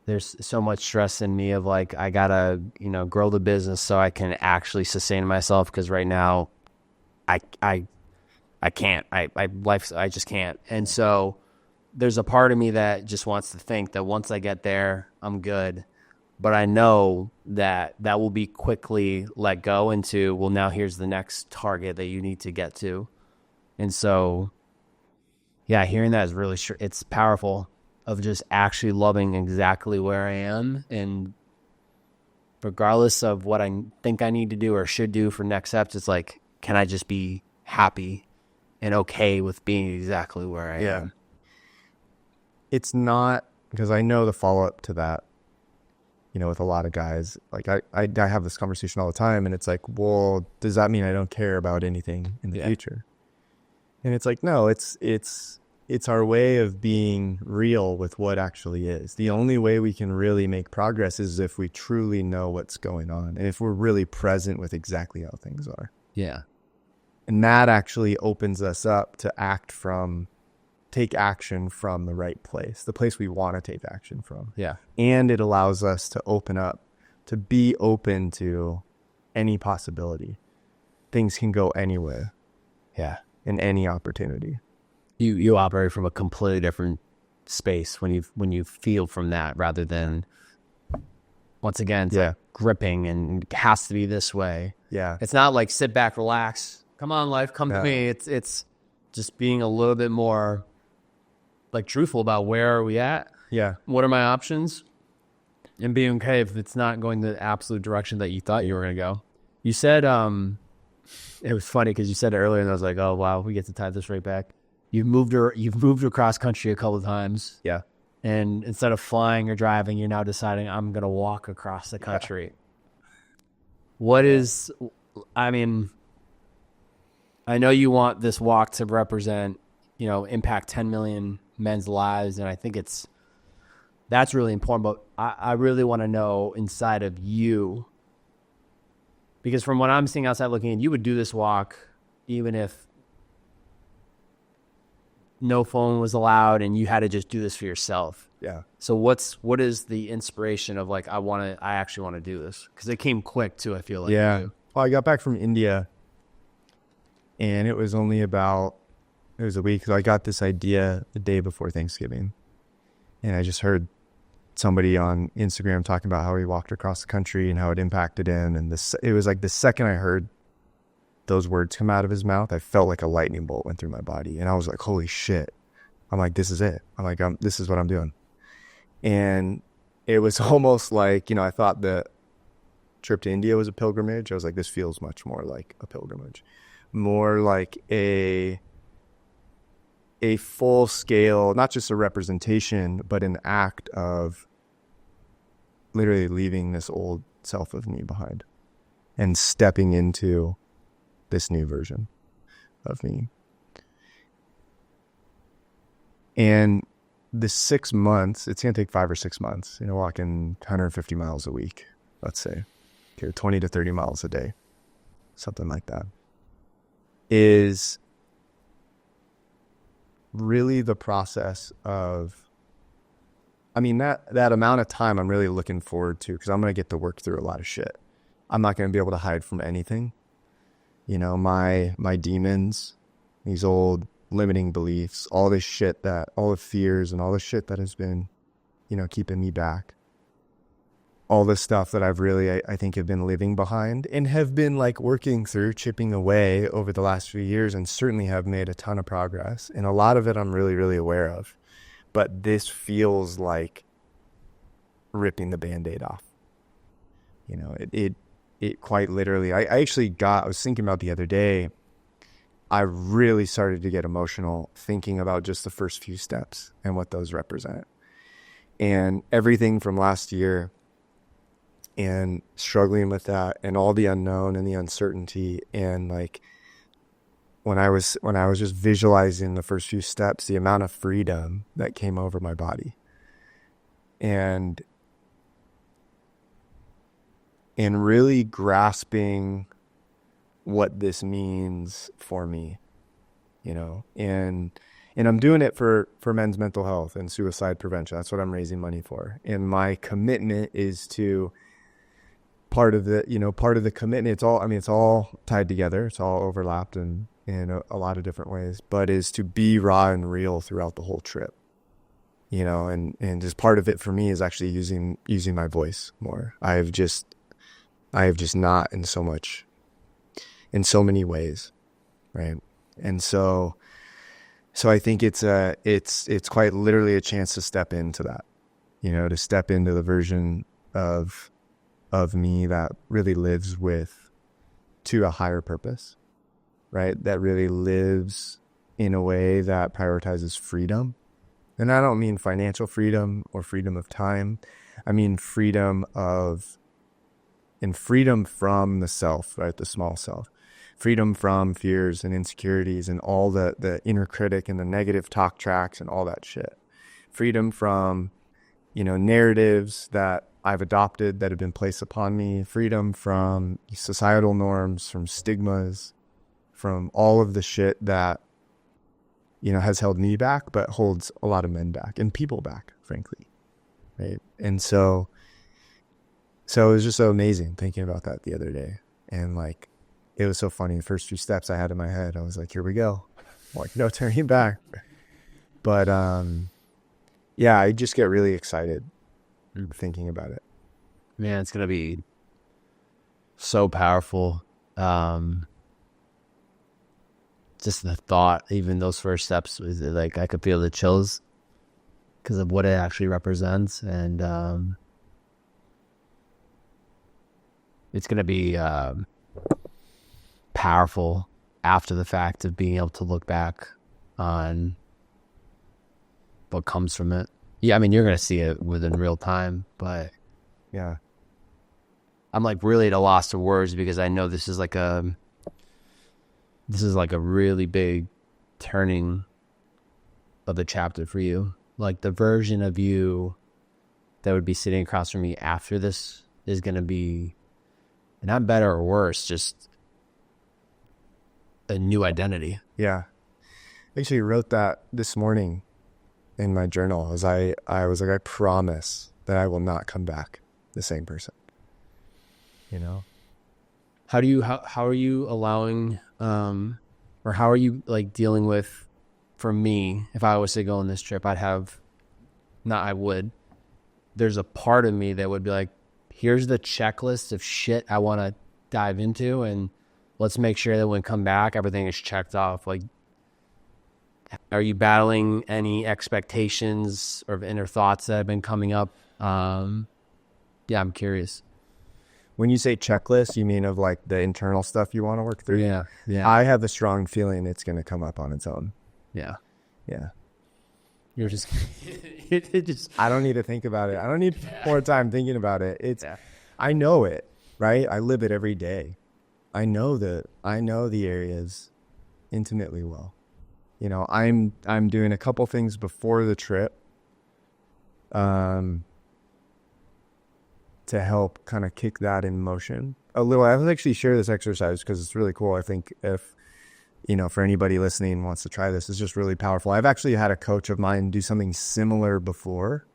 S1: there's so much stress in me of like, I gotta, grow the business so I can actually sustain myself. Because right now I can't, I just can't. And so there's a part of me that just wants to think that once I get there, I'm good. But I know that will be quickly let go into, well, now here's the next target that you need to get to. And so, hearing that is really, it's powerful, of just actually loving exactly where I am. And regardless of what I think I need to do or should do for next steps, it's like, can I just be happy and okay with being exactly where I am?
S2: It's not, because I know the follow-up to that, with a lot of guys, like I have this conversation all the time, and it's like, well, does that mean I don't care about anything in the future? And it's like, no, it's our way of being real with what actually is. The only way we can really make progress is if we truly know what's going on, and if we're really present with exactly how things are.
S1: Yeah.
S2: And that actually opens us up to act from take action from the right place, the place we want to take action from.
S1: Yeah.
S2: And it allows us to open up, to be open to any possibility. Things can go anywhere.
S1: Yeah.
S2: In any opportunity.
S1: You operate from a completely different space when you feel from that, rather than, once again, it's like gripping and it has to be this way.
S2: Yeah.
S1: It's not like sit back, relax, come on, life, come to me. It's just being a little bit more like truthful about where are we at?
S2: Yeah.
S1: What are my options? And being okay if it's not going the absolute direction that you thought you were going to go. You said, it was funny because you said it earlier and I was like, oh wow, we get to tie this right back. You've moved across country a couple of times.
S2: Yeah.
S1: And instead of flying or driving, you're now deciding I'm going to walk across the country. I mean, I know you want this walk to represent, impact 10 million men's lives. And I think that's really important. But I really want to know inside of you, because from what I'm seeing outside looking in, you would do this walk even if no phone was allowed and you had to just do this for yourself.
S2: Yeah.
S1: So what is the inspiration of like, I actually want to do this? Because it came quick too, I feel like.
S2: Yeah. Well, I got back from India and it was a week. So I got this idea the day before Thanksgiving. And I just heard somebody on Instagram talking about how he walked across the country and how it impacted him. And it was like the second I heard those words come out of his mouth, I felt like a lightning bolt went through my body. And I was like, holy shit. I'm like, this is it. I'm like, this is what I'm doing. And it was almost like, I thought the trip to India was a pilgrimage. I was like, this feels much more like a pilgrimage, more like a full scale, not just a representation, but an act of literally leaving this old self of me behind and stepping into this new version of me. And the 6 months, it's going to take 5 or 6 months, walking 150 miles a week, let's say, 20 to 30 miles a day, something like that, is really the process of, that amount of time I'm really looking forward to, because I'm going to get to work through a lot of shit. I'm not going to be able to hide from anything. My demons, these old limiting beliefs, all this shit all the fears and all the shit that has been, keeping me back. All the stuff that I've really, I think, have been living behind and have been like working through, chipping away over the last few years, and certainly have made a ton of progress. And a lot of it I'm really, really aware of. But this feels like ripping the Band-Aid off. It quite literally, I was thinking about the other day, I really started to get emotional thinking about just the first few steps and what those represent. And everything from last year and struggling with that and all the unknown and the uncertainty. And like when I was just visualizing the first few steps, the amount of freedom that came over my body and really grasping what this means for me, and I'm doing it for men's mental health and suicide prevention. That's what I'm raising money for. And my commitment is to part of the commitment. It's all tied together. It's all overlapped in a lot of different ways, but is to be raw and real throughout the whole trip, and just part of it for me is actually using my voice more. I have just not in so many ways. Right. And so I think it's quite literally a chance to step into that, to step into the version of me that really lives to a higher purpose, right? That really lives in a way that prioritizes freedom. And I don't mean financial freedom or freedom of time. I mean freedom from the self, right? The small self. Freedom from fears and insecurities and all the inner critic and the negative talk tracks and all that shit. Freedom from, narratives that I've adopted that have been placed upon me. Freedom from societal norms, from stigmas, from all of the shit that, has held me back, but holds a lot of men back and people back, frankly. Right. And so it was just so amazing thinking about that the other day. And like, it was so funny. The first few steps I had in my head, I was like, here we go. I'm like, no turning back. But yeah, I just get really excited thinking about it.
S1: Man, it's going to be so powerful. Just the thought, even those first steps, was like I could feel the chills because of what it actually represents. And it's going to be powerful after the fact of being able to look back on what comes from it. Yeah, I mean, you're going to see it within real time, but
S2: yeah,
S1: I'm like really at a loss of words because I know this is like a really big turning of the chapter for you. Like the version of you that would be sitting across from me after this is going to be not better or worse, just a new identity.
S2: Yeah. I actually wrote that this morning in my journal as I was like, I promise that I will not come back the same person.
S1: How are you allowing or how are you like dealing with, for me, if I was to go on this trip, there's a part of me that would be like, here's the checklist of shit I want to dive into, and let's make sure that when we come back, everything is checked off. Like, are you battling any expectations or inner thoughts that have been coming up? Yeah, I'm curious.
S2: When you say checklist, you mean of like the internal stuff you want to work through?
S1: Yeah.
S2: I have a strong feeling it's going to come up on its own.
S1: Yeah. You're just,
S2: I don't need to think about it. I don't need more time thinking about it. I know it, right? I live it every day. I know the areas intimately well. I'm doing a couple things before the trip to help kind of kick that in motion a little. I'll actually share this exercise because it's really cool. I think if, for anybody listening wants to try this, it's just really powerful. I've actually had a coach of mine do something similar before.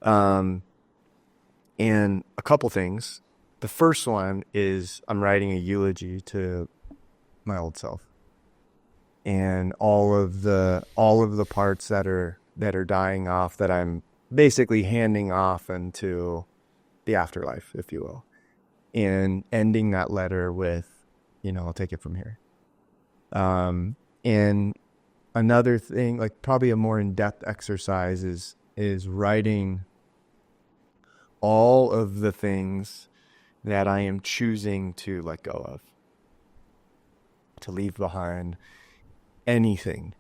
S2: And a couple things. The first one is I'm writing a eulogy to my old self. And all of the parts that are dying off that I'm basically handing off into the afterlife, if you will, and ending that letter with, I'll take it from here. And another thing, like probably a more in-depth exercise is writing all of the things that I am choosing to let go of, to leave behind. Anything,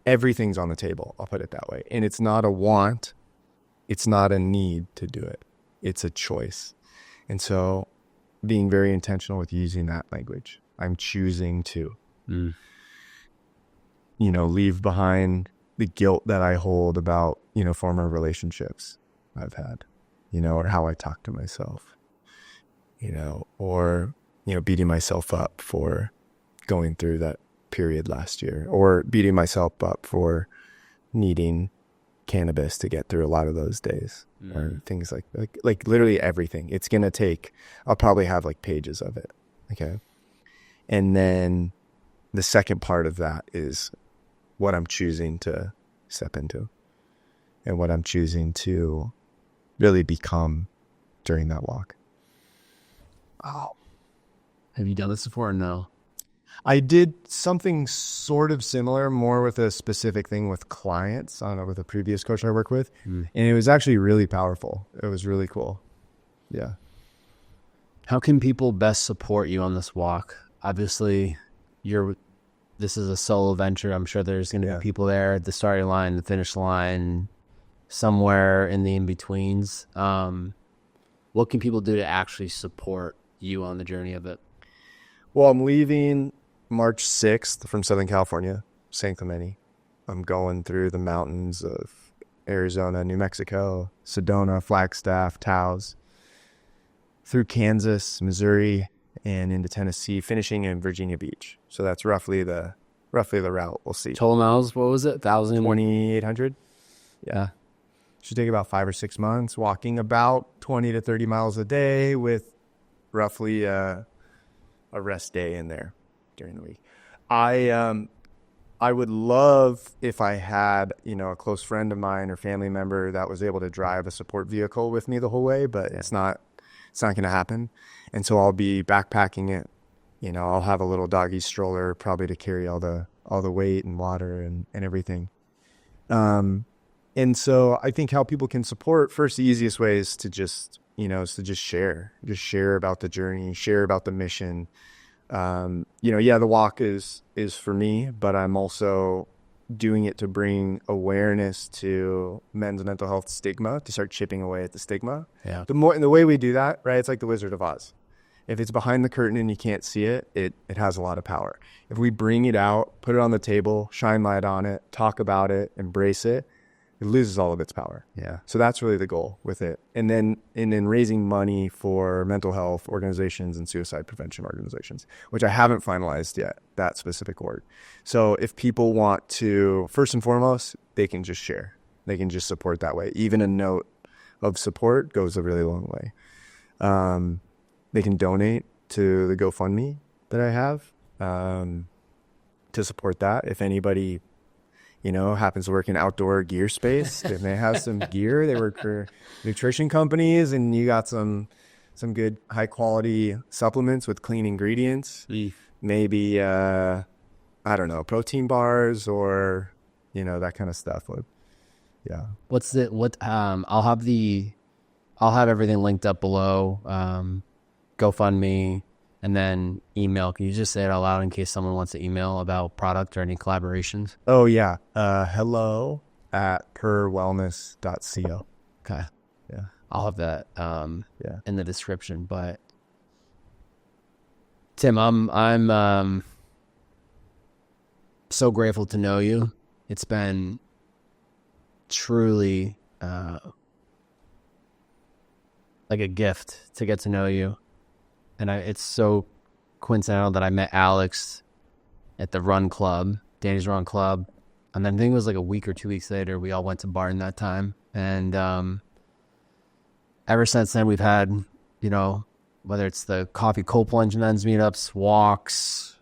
S2: everything's on the table. I'll put it that way. And it's not a want. It's not a need to do it. It's a choice. And so being very intentional with using that language, I'm choosing to, leave behind the guilt that I hold about, former relationships I've had, or how I talk to myself, or, beating myself up for going through that period last year, or beating myself up for needing cannabis to get through a lot of those days, or things like literally everything. It's going to take, I'll probably have like pages of it. Okay. And then the second part of that is what I'm choosing to step into and what I'm choosing to really become during that walk.
S1: Oh, have you done this before or no?
S2: I did something sort of similar, more with a specific thing with clients. I don't know, with a previous coach I work with. And it was actually really powerful. It was really cool. Yeah.
S1: How can people best support you on this walk? Obviously, this is a solo venture. I'm sure there's going to be people there at the starting line, the finish line, somewhere in the in-betweens. What can people do to actually support you on the journey of it?
S2: Well, I'm leaving March 6th from Southern California, San Clemente. I'm going through the mountains of Arizona, New Mexico, Sedona, Flagstaff, Taos, through Kansas, Missouri, and into Tennessee, finishing in Virginia Beach. So that's roughly the roughly the route. We'll see.
S1: Total miles, what was it? 1,000?
S2: 2,800.
S1: Yeah.
S2: Should take about 5 or 6 months, walking about 20 to 30 miles a day with roughly a rest day in there during the week. I would love if I had, a close friend of mine or family member that was able to drive a support vehicle with me the whole way, but it's not going to happen. And so I'll be backpacking it. I'll have a little doggy stroller probably to carry all the weight and water and everything. And so I think how people can support, first, the easiest way is to just share about the journey, share about the mission. The walk is for me, but I'm also doing it to bring awareness to men's mental health stigma, to start chipping away at the stigma.
S1: Yeah.
S2: The way we do that, right? It's like the Wizard of Oz. If it's behind the curtain and you can't see it, it has a lot of power. If we bring it out, put it on the table, shine light on it, talk about it, embrace it, it loses all of its power.
S1: Yeah.
S2: So that's really the goal with it. And then raising money for mental health organizations and suicide prevention organizations, which I haven't finalized yet, that specific org. So if people want to, first and foremost, they can just share. They can just support that way. Even a note of support goes a really long way. They can donate to the GoFundMe that I have to support that. If anybody happens to work in outdoor gear space, they may have some gear. They work for nutrition companies, and you got some good high quality supplements with clean ingredients. Maybe I don't know, protein bars or that kind of stuff. Yeah.
S1: I'll have everything linked up below. GoFundMe, and then email. Can you just say it out loud in case someone wants to email about product or any collaborations?
S2: Oh, yeah. hello@perwellness.co.
S1: Okay.
S2: Yeah.
S1: I'll have that in the description. But Tim, I'm so grateful to know you. It's been truly like a gift to get to know you. And it's so coincidental that I met Alex at the run club, Danny's Run Club. And then I think it was like a week or 2 weeks later, we all went to Barton that time. And ever since then, we've had, whether it's the coffee cold plunge men's meetups, walks,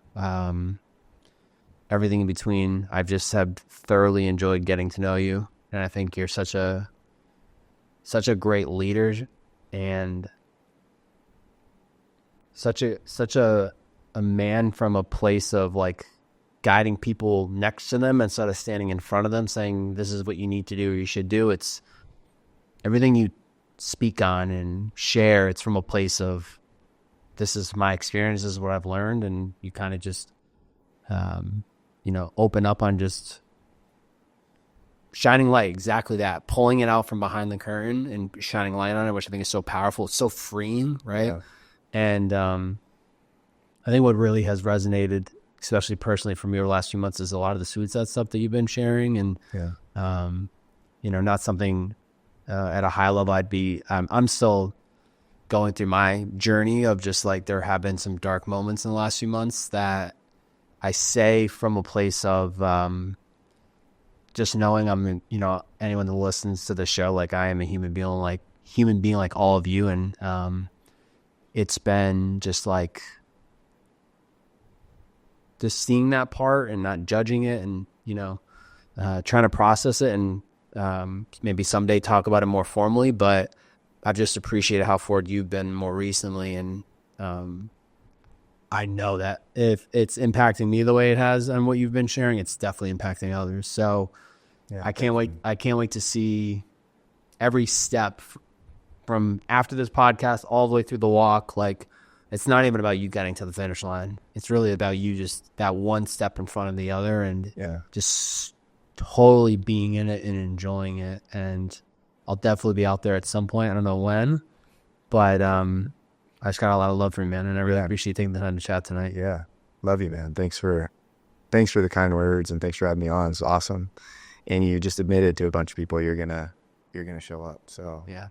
S1: everything in between. I've just have thoroughly enjoyed getting to know you. And I think you're such a great leader and such a man from a place of like guiding people next to them instead of standing in front of them saying this is what you need to do or you should do. It's everything you speak on and share. It's from a place of this is my experience, this is what I've learned, and you kind of just open up on just shining light, exactly that, pulling it out from behind the curtain and shining light on it, which I think is so powerful. It's so freeing, right? Yeah. And I think what really has resonated, especially personally for me over the last few months, is a lot of the suicide stuff that you've been sharing. And, not something at a high level I'm still going through my journey of just like there have been some dark moments in the last few months that I say from a place of just knowing I'm, anyone that listens to the show, like I am a human being like all of you. And it's been just like just seeing that part and not judging it and, trying to process it and maybe someday talk about it more formally. But I've just appreciated how forward you've been more recently. And I know that if it's impacting me the way it has on what you've been sharing, it's definitely impacting others. So yeah, I can't wait. I can't wait to see every step from after this podcast all the way through the walk. Like, it's not even about you getting to the finish line. It's really about you just that one step in front of the other and just totally being in it and enjoying it. And I'll definitely be out there at some point. I don't know when, but I just got a lot of love for you, man. And I really appreciate you taking the time to chat tonight.
S2: Yeah. Love you, man. Thanks for the kind words and thanks for having me on. It's awesome. And you just admitted to a bunch of people you're gonna show up. So
S1: yeah.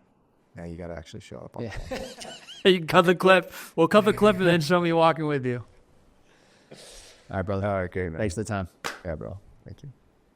S2: Now you got to actually show up.
S1: Yeah. You can cut the clip. We'll cut the clip and then show me walking with you. All right, brother.
S2: All right, great, man.
S1: Thanks for the time.
S2: Yeah, bro. Thank you.